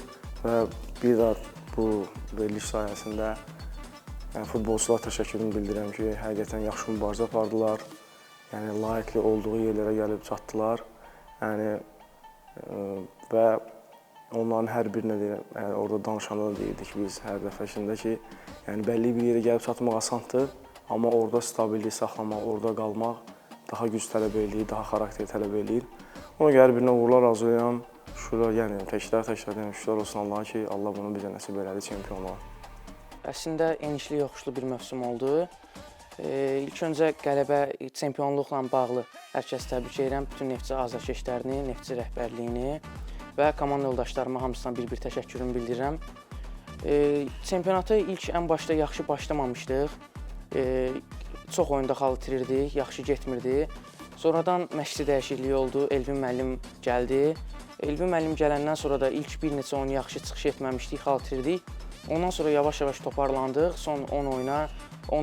və bir daha bu veriliş sayəsində futbolçulara təşəkkürümü bildirirəm ki, həqiqətən yaxşı mübarizə apardılar. Yəni, layiqli olduğu yerlərə gəlib çatdılar. Yəni, və onların hər birinə deyirəm, orada danışanda da deyirdik biz hər dəfəsində ki, yəni bəlli bir yerə gəlib çatmaq asandır, amma orada stabillik saxlamaq, orada qalmaq daha güc tələb eləyir, daha xarakter tələb eləyir. Ona görə hər birinə uğurlar arzulayıram. Şükürlər, yəni təkrar deyirəm, şükürlər olsun Allaha ki, Allah bunu bizə nəsib elədi çempionluğa. Əslində enişli yoxuşlu bir mövsüm oldu. İlk öncə qələbə, çempionluqla bağlı hər kəs təbrik edirəm. Bütün Neftçi azarkeşlərini, Neftçi rəhbərliyini və komanda yoldaşlarıma hamısına bir-bir təşəkkürümü bildirirəm. Çempionata ilk ən başda yaxşı başlamamışdıq. Çox oyunda xal itirirdik, yaxşı getmirdi. Sonradan məşqçi dəyişikliyi oldu, Elvin müəllim gəldi. Elvin müəllim gələndən sonra da ilk bir neçə oyun yaxşı çıxış etməmişdik, xal itirdik. Ondan sonra yavaş-yavaş toparlandıq. Son 10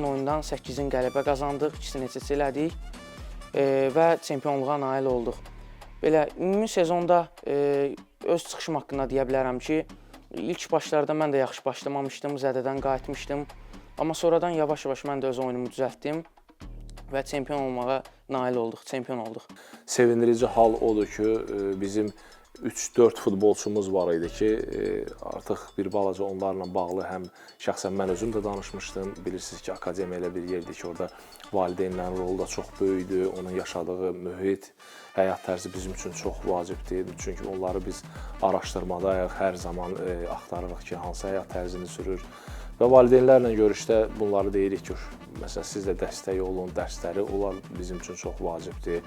oyundan 8-in qələbə qazandıq, 2-sini neçəsi elədik və çempionluğa nail olduq. Belə, ümumi sezonda öz çıxışım haqqında deyə bilərəm ki, ilk başlarda mən də yaxşı başlamamışdım, zədədən qayıtmışdım. Amma sonradan yavaş-yavaş mən də öz oyunumu düzəltdim və çempion olmağa nail olduq, çempion olduq. Sevindirici hal odur ki, bizim 3-4 futbolçumuz var idi ki, artıq bir balaca onlarla bağlı həm şəxsən mən özüm də danışmışdım. Bilirsiniz ki, akademiya elə bir yerdir ki, orada valideynlərin rolu da çox böyükdür, onun yaşadığı mühit, həyat tərzi bizim üçün çox vacibdir. Çünki onları biz araşdırmadayıq, hər zaman axtarırıq ki, hansı həyat tərzini sürür. Və valideynlərlə görüşdə bunları deyirik ki, məsələn, siz də dəstək olun, dərsləri onlar bizim üçün çox vacibdir.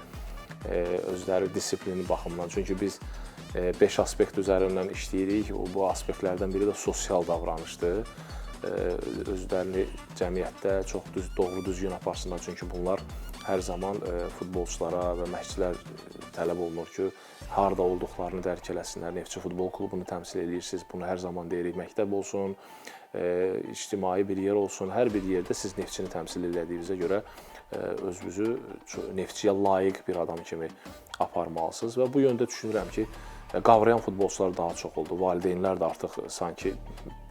Özləri disiplini baxımından. Çünki biz 5 aspekt üzərindən işləyirik. Bu aspektlərdən biri də sosial davranışdır. Özlərini cəmiyyətdə çox doğru düzgün aparsınlar. Çünki bunlar hər zaman futbolçulara və məşqçilər tələb olunur ki, harda olduqlarını dərk eləsinlər. Neftçi Futbol Klubunu təmsil edirsiniz. Bunu hər zaman deyirik. Məktəb olsun, ictimai bir yer olsun. Hər bir yerdə siz Neftçini təmsil edildiyinizə görə özünüzü Neftçiyə layiq bir adam kimi aparmalısınız və bu yöndə düşünürəm ki, qavrayan futbolçular daha çox oldu. Valideynlər də artıq sanki,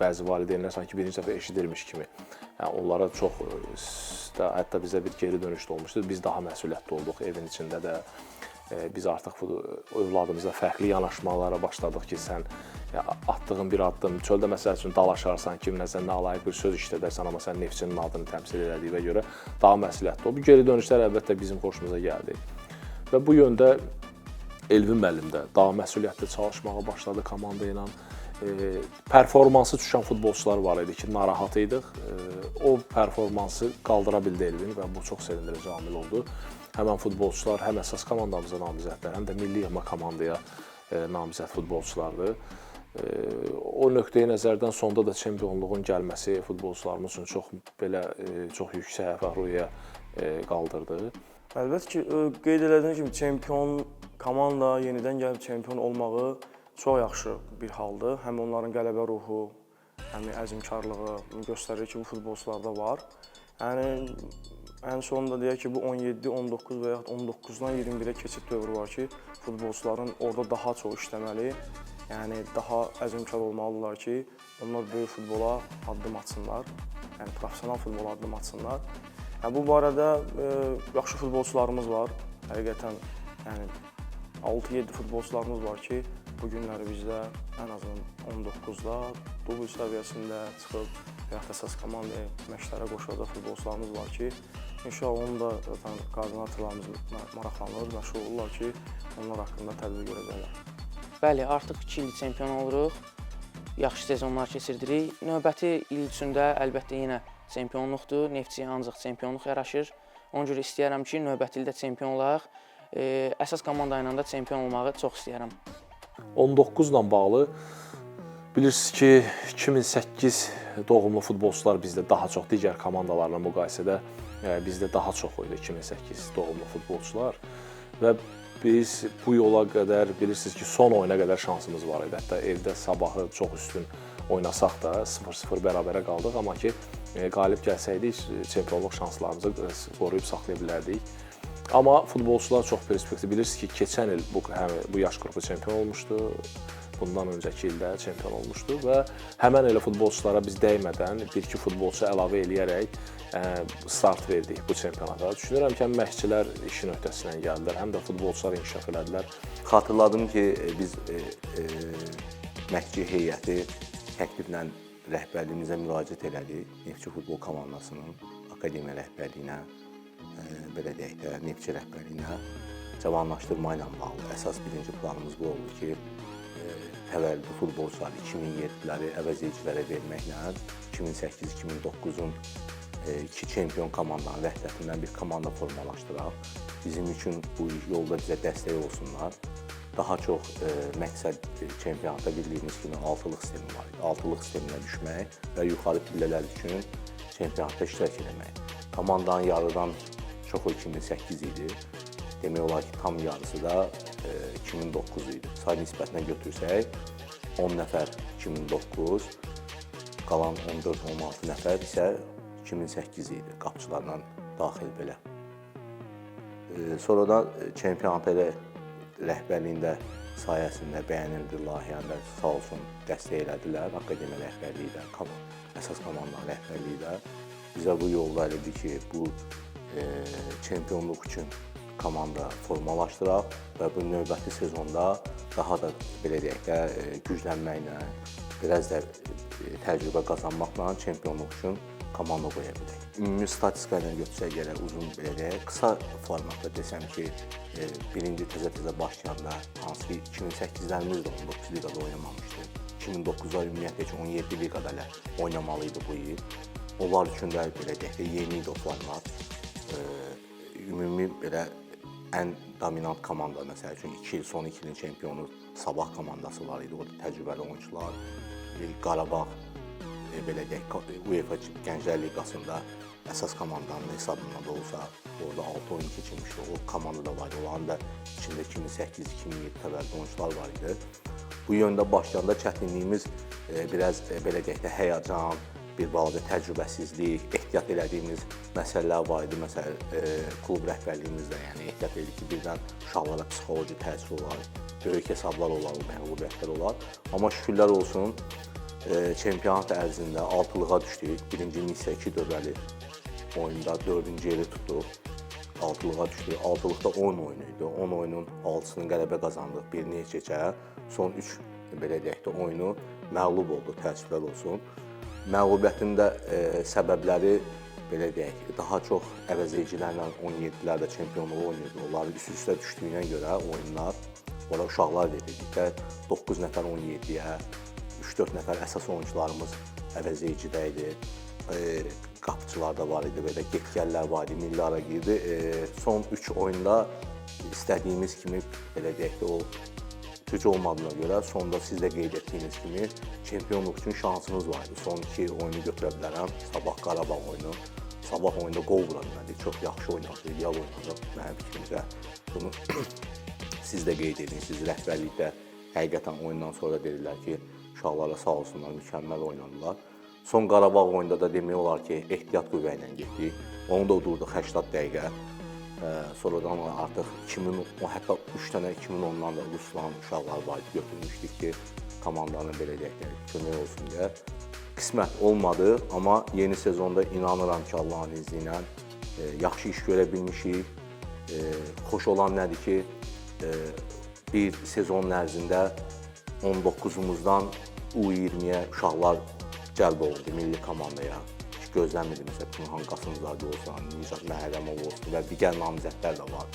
bəzi valideynlər sanki birinci dəfə eşidirmiş kimi. Yəni, onlara çox, hətta bizə bir geri dönüş də olmuşdur. Biz daha məsuliyyətli olduq evin içində də. biz artıq övladımıza fərqli yanaşmalara başladıq ki, sən atdığın bir addım, çöldə məsəl üçün dalaşarsan, kiminləsə nə alayıq bir söz işlədərsən, amma sən Neftçinin adını təmsil elədiyinə görə daha məsləhətli o. Bu geri dönüşlər əlbəttə bizim xoşumuza gəldi. Və bu yöndə Elvin müəllim də daha məsuliyyətli çalışmağa başladı komanda ilə. Performansı düşən futbolçular var idi ki, narahat idik. O performansı qaldıra bildi Elvin və bu çox sevindirici amil oldu. Həmən futbolçular həm əsas komandamıza namizədlər, həm də milli yığma komandaya namizəd futbolçulardır. O nöqteyi nəzərdən sonda da çempionluğun gəlməsi futbolçularımız üçün çox yüksək əhval-ruhiyyə qaldırdı. Əlbəttə ki, qeyd elədiyim kimi çempion komanda yenidən gəlib çempion olmağı çox yaxşı bir haldır. Həm onların qələbə ruhu, həm əzmkarlığı göstərir ki, bu futbolçularda var. Yəni ən sonunda deyək ki, bu 17, 19 və yaxud 19-dan 21-ə keçid dövrü var ki, futbolçuların orada daha çox işləməli, yəni daha əzmkar olmalıdırlar ki, onlar böyük futbola addım atsınlar, yəni professional futbola addım atsınlar. Yəni bu barədə yaxşı futbolçularımız var. Həqiqətən yəni 6-7 futbolçularımız var ki, bu günləri bizdə ən azından 19-da dubl səviyyəsində çıxıb və yaxud əsas komandaya məşqlərə qoşulacaq futbolçularımız var ki, İnşallah onu da koordinatorlarımız maraqlanır, məşğul olurlar ki, onlar haqqında tədbir görəcəklər. Bəli, artıq 2 ildir çempion oluruq, yaxşı sezonlar keçirdirik. Növbəti il üçündə əlbəttə yenə çempionluqdur, Neftçiyə ancaq çempionluq yaraşır. Ona görə istəyərəm ki, növbəti ildə çempion olaraq, əsas komanda ilə də çempion olmağı çox istəyərəm. 19-la bağlı bilirsiniz ki, 2008 doğumlu futbolçular bizdə daha çox, digər komandalarla müqayisədə bizdə daha çox idi 2008 doğumlu futbolçular və biz bu yola qədər bilirsiniz ki, son oyuna qədər şansımız var idi. Hətta evdə Sabahı çox üstün oynasaq da 0-0 bərabərə qaldıq, amma ki, qalib gəlsəydik, çempionluq şanslarımızı qoruyub saxlaya bilərdik. Amma futbolçular çox perspektiv. Bilirsiniz ki, keçən il bu yaş qrupu çempion olmuşdu. Bundan öncəki ildə çempion olmuşdu və həmən elə futbolçulara biz dəymədən bir-iki futbolçu əlavə eləyərək start verdik bu çempionata. Düşünürəm ki, həm məşqçilər işin öhdəsindən gəldilər, həm də futbolçular inkişaf elədilər. Xatırladım ki, biz məşqçi heyəti təkliflə rəhbərliyimizə müraciət elədik. Neftçi futbol komandasının akademiya rəhbərliyinə, belə deyək də, Neftçi rəhbərliyinə cavanlaşdırma ilə bağlı. Əsas birinci planımız bu oldu ki, təvəllüdlü futbolçuları 2007-ləri əvəzedicilərə verməklə 2008-2009-un 2 çempion komandanın vəhdətindən bir komanda formalaşdıraq. Bizim üçün bu yolda bizə dəstək olsunlar. Daha çox məqsəd çempionata bildiyimiz kimi 6-lıq sistemi var. 6-lıq sisteminə düşmək və yuxarı pillələr üçün çempionatda iştirak etmək. Komandanın yarıdan çoxu 2008 idi. Demək olar ki, tam yarısı da 2009 idi. Say nisbətinə götürsək, 10 nəfər 2009, qalan 14-16 nəfər isə 2008 idi, qapıçılarla daxil belə. Sonradan çempionata rəhbərliyində sayəsində bəyənildi layihəndə, sağ olsun dəstək elədilər, akademiya rəhbərliyi də, əsas komanda rəhbərliyi də. Bizə bu yolda elədi ki, bu çempionluq üçün komanda formalaşdıraq və bu növbəti sezonda daha da belə deyək də güclənməklə, biraz da təcrübə qazanmaqla çempionluq üçün komanda qoya bilək. Ümumi statistika ilə götürsək gərək uzun belə deyək, qısa formatda desəm ki, birinci təzə başlayanda hansı ki 2008-lərimiz də 19 liqada oynamamışdı. 2009-da ümumiyyətlə ki 17 liqada oynamalıydı bu il. Onlar üçün də belə deyək də yeni idi o format. Ümumi belə ən dominant komanda, məsəl üçün 2 il, son 2 ilin çempionu Sabah komandası var idi, orada təcrübəli oyuncular, Qarabağ, belə deyək, UEFA Gənclər Liqasında əsas komandanın hesabında da olsa, orada 6 oyun keçirmişdi, o komanda da var idi, onların da içində 2008-2007 təvəllüdlü oyuncular var idi. Bu yöndə başlayanda çətinliyimiz biraz, belə deyək də, həyəcan, bir balaca təcrübəsizlik, ehtiyat elədiyimiz məsələlər var idi. Məsələn, klub rəhbərliyimiz də ehtiyat edir ki, birdən uşaqlara psixoloji təsir olar, böyük hesablar olar, məğlubiyyətlər olar. Amma şükürlər olsun, çempionat ərzində 6-lığa düşdük. Birinci missiya 2 dövbəli oyunda 4-cü yeri tutduq. altılığa düşdük. Altılıqda 10 oyun idi. 10 oyunun 6-sını qələbə qazandıq, birini keçə. Son 3 belə deyək də oyunu məğlub oldu, təəssüflər olsun. Məğlubiyyətin də səbəbləri belə deyək, daha çox əvəzedicilərlə 17-lər də çempionluğu oynayırdı. Onların üst-üstə düşdüyünə görə oyunlar, ora uşaqlar verirdik də 9 nəfər 17-yə, 3-4 nəfər əsas oyuncularımız əvəzedicidə idi. Qapıçılar da var idi, belə get-gəllər var idi, milli ara girdi. Son 3 oyunda istədiyimiz kimi, belə deyək də, o güc olmadığına görə, sonda siz də qeyd etdiyiniz kimi çempionluq üçün şansımız var idi. Son 2 oyunu götürə bilərəm, Sabah Qarabağ oyunu. Sabah oyunda qol vura bilmədik, çox yaxşı oynadı, ideal oynadı mənim fikrimcə. Bunu siz də qeyd edin, siz rəhbərlikdə həqiqətən oyundan sonra dedilər ki, uşaqlara sağ olsunlar, mükəmməl oynadılar. Son Qarabağ oyunda da demək olar ki, ehtiyat qüvvə ilə getdik. Onu da udurduq 80 dəqiqə. Sonradan artıq 2010, hətta 3 dənə 2010-dan da Ruslan uşaqlar var idi, götürmüşdük ki, komandanın belə deyək də kömək olsun deyə. Qismət olmadı, amma yeni sezonda inanıram ki, Allahın izni ilə yaxşı iş görə bilmişik. Xoş olan nədir ki, bir sezon ərzində 19-umuzdan U20-yə uşaqlar cəlb olundu milli komandaya. Heç gözləmirdim, məsələn, Tunhan Qasımzadə olsun, Nicat Məhərrəmov olsun və digər namizədlər də var.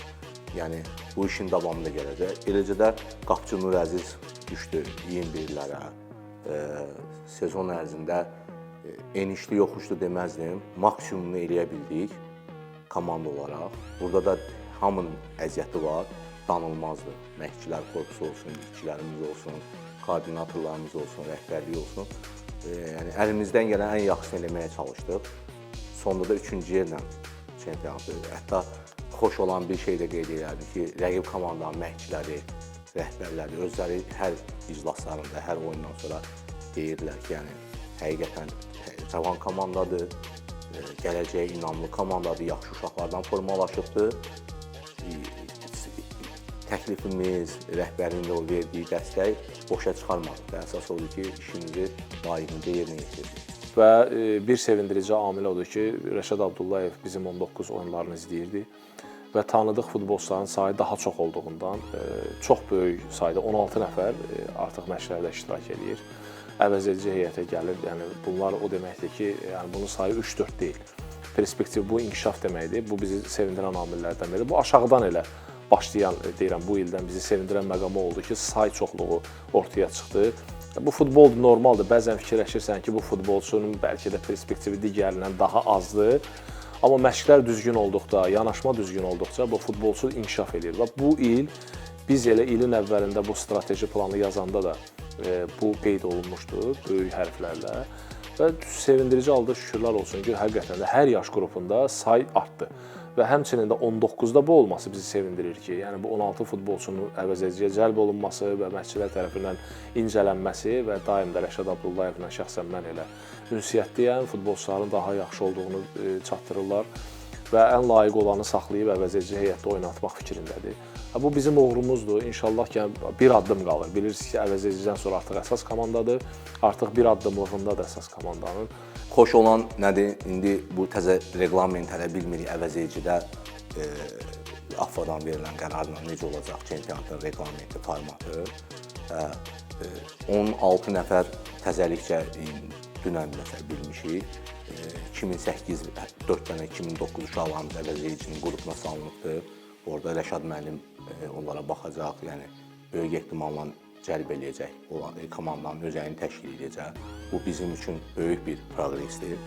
Yəni, bu işin davamında gələcək. Eləcə də qapıcı Nur Əziz düşdü 21-lərə. Sezon ərzində enişli yoxuşlu deməzdim, maksimumunu eləyə bildik komanda olaraq. Burada da hamının əziyyəti var, danılmazdır. Məşqçilər korpusu olsun, işçilərimiz olsun, koordinatorlarımız olsun, rəhbərlik olsun. Yəni, əlimizdən gələn ən yaxşısını eləməyə çalışdıq. Sonda da 3-cü yerlə çempionatı. Hətta xoş olan bir şey də qeyd edirdim ki, rəqib komandanın məşqçiləri, rəhbərləri özləri hər iclaslarında, hər oyundan sonra deyirdilər ki, yəni, həqiqətən cavan komandadır, gələcəyə inamlı komandadır, yaxşı uşaqlardan formalaşıbdır. Təklifimiz, rəhbərin də o verdiyi dəstək boşa çıxarmadı və əsas odur ki, işimizi layiqincə yerinə yetirdik. Və bir sevindirici amil odur ki, Rəşad Abdullayev bizim 19 oyunlarını izləyirdi və tanıdıq futbolçuların sayı daha çox olduğundan çox böyük sayda 16 nəfər artıq məşqlərdə iştirak edir. Əvəzedici heyətə gəlir, yəni bunlar o deməkdir ki, yəni bunun sayı 3-4 deyil. Perspektiv bu inkişaf deməkdir, bu bizi sevindirən amillərdən biridir. Bu aşağıdan elə başlayan, deyirəm, bu ildən bizi sevindirən məqamı oldu ki, say çoxluğu ortaya çıxdı. Bu futbol normaldır. Bəzən fikirləşirsən ki, bu futbolçunun bəlkə də perspektivi digərindən daha azdır. Amma məşqlər düzgün olduqda, yanaşma düzgün olduqca bu futbolçu inkişaf edir. Və bu il biz elə ilin əvvəlində bu strateji planı yazanda da bu qeyd olunmuşdu böyük hərflərlə. Və sevindirici halda şükürlər olsun ki, həqiqətən də hər yaş qrupunda say artdı. Və həmçinin də 19-da bu olması bizi sevindirir ki, yəni bu 16 futbolçunun əvəzediciyə cəlb olunması və məşqçilər tərəfindən incələnməsi və daim də Rəşad Abdullayevlə şəxsən mən elə ünsiyyətliyəm, futbolçuların daha yaxşı olduğunu çatdırırlar və ən layiq olanı saxlayıb əvəzedici heyətdə oynatmaq fikrindədir. Bu bizim uğurumuzdur. İnşallah ki, bir addım qalır. Bilirsiniz ki, əvəzedicidən sonra artıq əsas komandadır. Artıq bir addımlığında da əsas komandanın. Xoş olan nədir? İndi bu təzə reqlament hələ bilmirik əvəzedicidə AFFA-dan verilən qərarla necə olacaq çempionatın reqlamenti, formatı. 16 nəfər təzəlikcə dünən bilmişik. 2008, 4 dənə 2009 uşaqlarımız əvəzedicinin qrupuna salınıbdır. Orada Rəşad müəllim onlara baxacaq, yəni böyük ehtimalla cəlb eləyəcək, komandanın özəyini təşkil edəcək. Bu bizim üçün böyük bir proqresdir.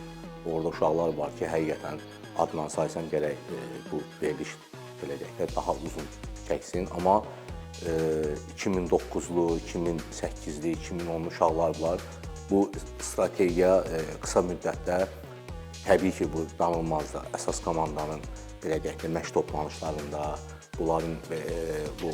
Orada uşaqlar var ki, həqiqətən adla saysam gərək bu veriliş belə deyək də daha uzun çəksin. Amma 2009-lu, 2008-li, 2010-lu uşaqlar var. Bu strategiya qısa müddətdə təbii ki, bu danılmazdır. Əsas komandanın belə deyək də məşq toplanışlarında, bunların bu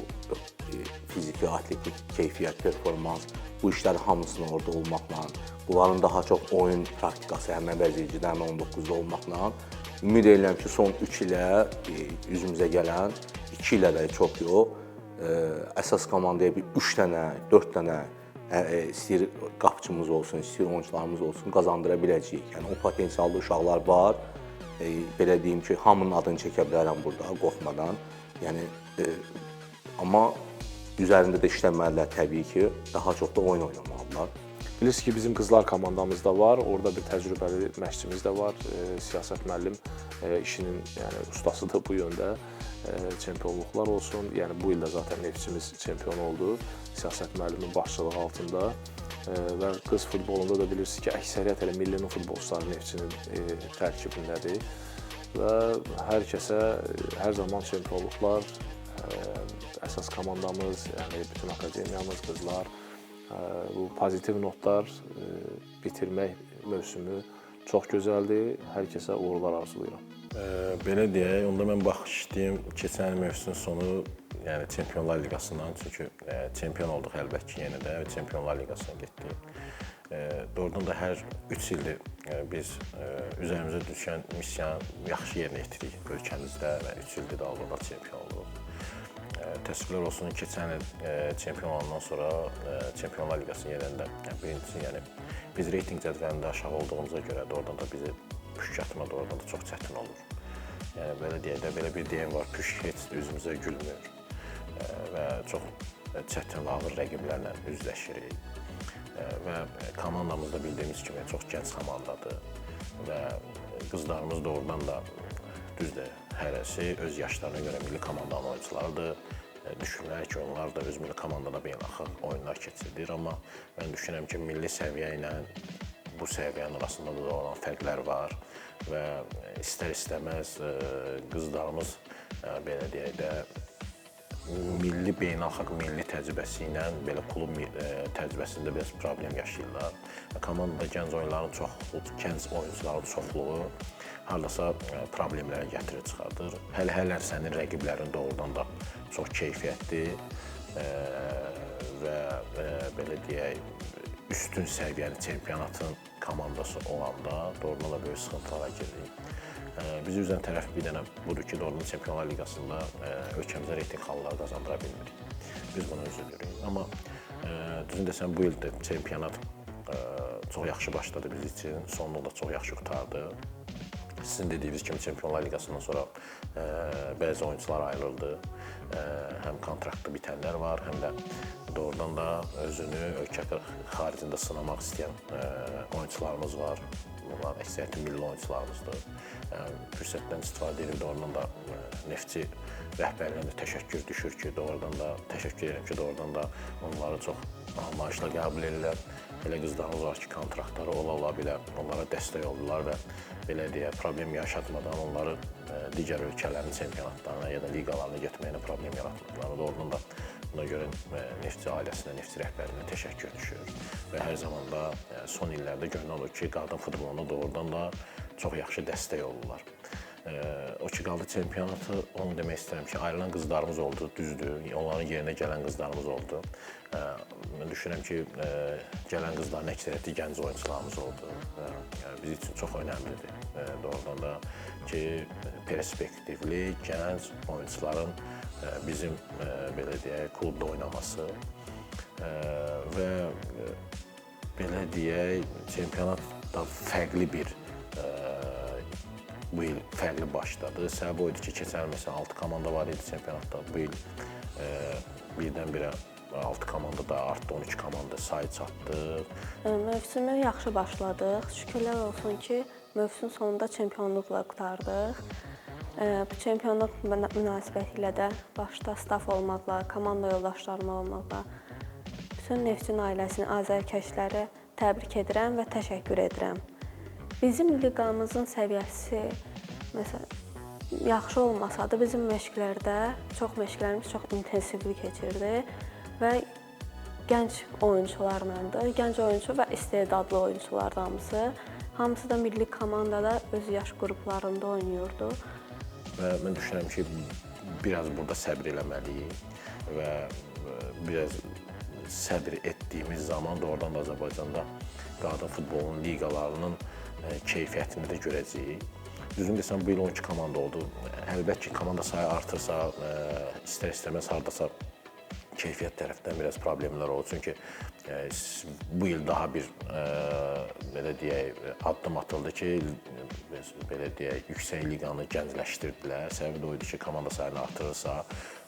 fiziki, atletik keyfiyyət, performans, bu işlər hamısının orada olmaqla, bunların daha çox oyun praktikası, həm əvəzedicidə, həm 19-da olmaqla, ümid edirəm ki, son 3 ilə üzümüzə gələn, 2 ilə də çox yox, əsas komandaya bir 3 dənə, 4 dənə istəyir qapıçımız olsun, istəyir oyuncularımız olsun, qazandıra biləcəyik. Yəni, o potensiallı uşaqlar var belə deyim ki, hamının adını çəkə bilərəm burada, qorxmadan. Yəni, amma üzərində də işləməlidirlər təbii ki, daha çox da oyun oynamalıdırlar. Bilirsiniz ki, bizim qızlar komandamız da var, orada bir təcrübəli məşqçimiz də var, siyasət müəllim işinin ustasıdır bu yöndə. Çempionluqlar olsun, yəni bu ildə zaten Neftçimiz çempion oldu, siyasət müəllimin başçılığı altında və qız futbolunda da bilirsiniz ki, əksəriyyət elə millinin futbolçuları Neftçinin tərkibindədir və hər kəsə hər zaman çempionluqlar, əsas komandamız, yəni bütün akademiyamız, qızlar, bu pozitiv notlar bitirmək mövsümü çox gözəldir, hər kəsə uğurlar arzulayıram. Belə deyək, onda mən baxış istəyim keçən mövsümün sonu, yəni Çempionlar Liqasından, çünki çempion olduq əlbəttə ki, yenə də Çempionlar Liqasına getdik. Doğrudan da hər 3 ildir biz üzərimizə düşən missiyanı yaxşı yerinə yetiririk ölkəmizdə və 3 ildir də Avropa çempionluq. Təəssüflər olsun, keçən il çempion olandan sonra Çempionlar Liqasına gələndə, birincisi, yəni biz reyting cədvəlində aşağı olduğumuza görə doğrudan da bizi püşk atma doğrudan da çox çətin olur. Yəni belə deyək də, belə bir deyim var, püşk heç üzümüzə gülmür və çox çətin və ağır rəqiblərlə üzləşirik. Və komandamız da bildiyimiz kimi çox gənc komandadır və qızlarımız doğrudan da düzdür, hərəsi öz yaşlarına görə milli komandanın oyuncularıdır. Düşünürlər ki, onlar da öz milli komandada beynəlxalq oyunlar keçirilir, amma mən düşünürəm ki, milli səviyyə ilə bu səviyyənin arasında da olan fərqlər var və istər-istəməz qızlarımız, belə deyək də, milli, beynəlxalq milli təcrübəsi ilə belə klub təcrübəsində biraz problem yaşayırlar. Komandada gənc oyuncuların çoxluğu hardasa problemlərə gətirir çıxardır. Hələ sənin rəqiblərin doğrudan da çox keyfiyyətli və belə deyək, üstün səviyyəli çempionatın komandası olanda doğrudan da böyük sıxıntılara giririk. Bizi üzən tərəf bir dənə budur ki, doğrudan Çempionlar Liqasında ölkəmizə reyting xalları qazandıra bilmirik. Biz buna üzülürük. Amma düzün desəm, bu ildə çempionat çox yaxşı başladı biz üçün, sonluq da çox yaxşı qutardı. Sizin dediyiniz kimi Çempionlar Liqasından sonra bəzi oyuncular ayrıldı. Həm kontraktı bitənlər var, həm də doğrudan da özünü ölkə xaricində sınamaq istəyən oyuncularımız var. Bunlar əksəriyyəti milli oyuncularımızdır. Fürsətdən istifadə edib doğrudan da Neftçi rəhbərliyinə də təşəkkür düşür ki, doğrudan da təşəkkür edirəm ki, doğrudan da onları çox anlayışla qəbul edirlər. Elə qızlarımız var ki, kontraktları ola bilər, onlara dəstək oldular və belə deyək, problem yaşatmadan onları digər ölkələrin çempionatlarına ya da liqalarına getməyinə problem yaratmadılar. Doğrudan da buna görə Neftçi ailəsinə, Neftçi rəhbərinə təşəkkür düşür və hər zaman da son illərdə görünən olur ki, qadın futboluna doğrudan da çox yaxşı dəstək olurlar. O ki, qaldı çempionatı, onu demək istəyirəm ki, ayrılan qızlarımız oldu, düzdür, onların yerinə gələn qızlarımız oldu. Mən düşünürəm ki, gələn qızların əksəriyyəti gənc oyuncularımız oldu. Biz üçün çox önəmlidir. Doğrudan da ki, perspektivli, gənc oyuncuların bizim, belə deyək, klubda oynaması və belə deyək, çempionat da fərqli bir bu il fərqli başladı. Səbəb oydu ki, keçən məsələn 6 komanda var idi çempionatda. Bu il birdən-birə 6 komanda da artdı, 12 komanda sayı çatdı. Mövsümü yaxşı başladıq. Şükürlər olsun ki, mövsüm sonunda çempionluqla qurtardıq. Bu çempionluq münasibətilə də başda staf olmaqla, komanda yoldaşlarım olmaqla bütün Neftçinin ailəsini, azərkeşləri təbrik edirəm və təşəkkür edirəm. Bizim liqamızın səviyyəsi məsələn yaxşı olmasa da bizim məşqlərimiz çox intensivli keçirdi və gənc oyunçularla, gənc oyunçu və istedadlı oyunçulardı hamısı. Hamısı da milli komandada öz yaş qruplarında oynayırdı. Və mən düşünürəm ki, biraz burada səbr eləməliyik və biraz səbr etdiyimiz zaman doğrudan da Azərbaycanda qadın futbolunun liqalarının keyfiyyətini də görəcəyik. Düzün desəm, bu il 12 komanda oldu. Əlbəttə ki, komanda sayı artırsa, istər-istəməz hardasa keyfiyyət tərəfdən biraz problemlər oldu. Çünki bu il daha bir belə deyək, addım atıldı ki, belə deyək, yüksək liqanı gəncləşdirdilər. Səbəbi də o idi ki, komanda sayını artırırsa,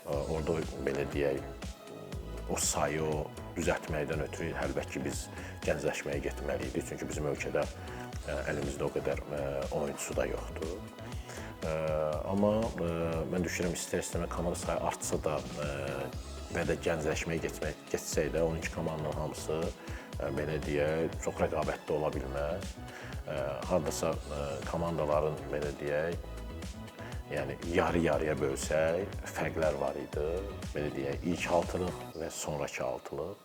orada belə deyək, o sayı düzəltməkdən ötürü əlbəttə ki, biz gəncləşməyə getməliydik. Çünki bizim ölkədə əlimizdə o qədər oyunçusu da yoxdur. Amma mən düşünürəm, istər-istəmə komanda sayı artsa da və də gəncləşməyə geçsək də 12 komandanın hamısı belə deyək, çox rəqabətli ola bilməz. Hardasa komandaların belə deyək, yəni yarı-yarıya bölsək, fərqlər var idi. Belə deyək, ilk altılıq və sonraki altılıq.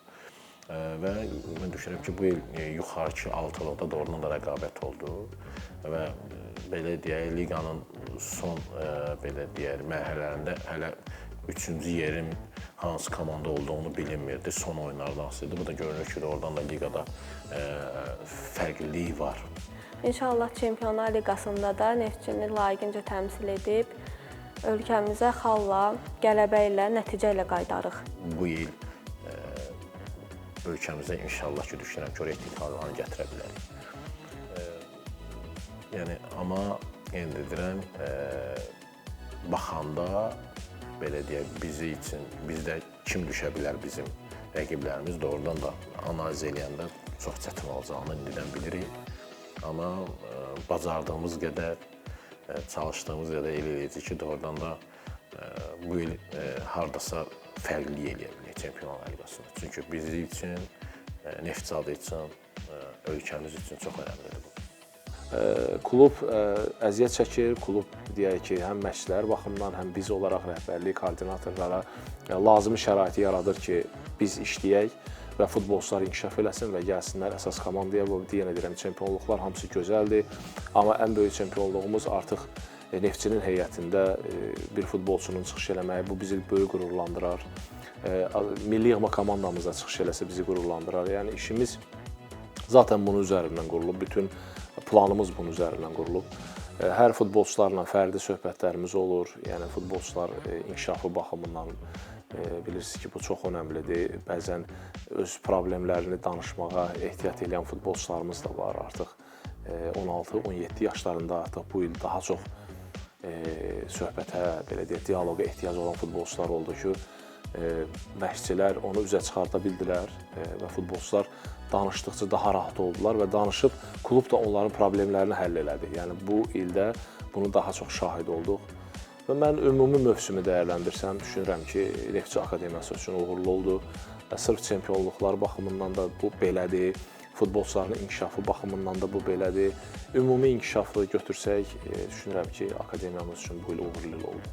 Və mən düşünürəm ki, bu il yuxarıki altılıqda doğrudan da rəqabət oldu və belə deyək, liqanın son belə deyək, mərhələlərində hələ 3-cü yerin hansı komanda olduğunu bilinmirdi, son oyunlardan asıldı. Bu da görünür ki, oradan da liqada fərqlilik var. İnşallah Çempionlar Liqasında da Neftçini layiqincə təmsil edib, ölkəmizə xalla, qələbə ilə, nəticə ilə qayıdarıq. Bu il ölkəmizə inşallah ki, düşünürəm ki, reyting kadrlarını gətirə bilərik. Yəni, amma yenə deyirəm, baxanda, belə deyək, bizi üçün, bizdə kim düşə bilər bizim rəqiblərimiz doğrudan da analiz eləyəndə çox çətin olacağını indidən bilirik. Amma bacardığımız qədər, çalışdığımız qədər elə eləyəcək ki, doğrudan da bu il hardasa fərqli eləyə bilək Çempionlar Liqasında. Çünki bizi üçün, Neftçi üçün, ölkəmiz üçün çox önəmlidir bu. Klub əziyyət çəkir, klub deyək ki, həm məşqçilər baxımından, həm biz olaraq rəhbərlik, koordinatorlara lazımi şəraiti yaradır ki, biz işləyək və futbolçular inkişaf eləsin və gəlsinlər əsas komandaya. Bu, yenə deyirəm, çempionluqlar hamısı gözəldir, amma ən böyük çempionluğumuz artıq Neftçinin heyətində bir futbolçunun çıxış eləməyi, bu bizi böyük qürurlandırar. Milli yığma komandamızda çıxış eləsə bizi qürurlandırar. Yəni işimiz zaten bunun üzərindən qurulub, bütün planımız bunun üzərindən qurulub. Hər futbolçularla fərdi söhbətlərimiz olur. Yəni futbolçular inkişafı baxımından bilirsiniz ki, bu çox önəmlidir. Bəzən öz problemlərini danışmağa ehtiyat edən futbolçularımız da var artıq. 16-17 yaşlarında artıq bu il daha çox söhbətə, belə deyək, dialoqa ehtiyac olan futbolçular oldu ki, məşqçilər onu üzə çıxarda bildilər və futbolçular danışdıqca daha rahat oldular və danışıb klub da onların problemlərini həll elədi. Yəni bu ildə bunu daha çox şahid olduq. Və mən ümumi mövsümü dəyərləndirsəm, düşünürəm ki, Neftçi Akademiyası üçün uğurlu oldu. Sırf çempionluqlar baxımından da bu belədir. Futbolçuların inkişafı baxımından da bu belədir. Ümumi inkişafı götürsək, düşünürəm ki, akademiyamız üçün bu il uğurlu oldu.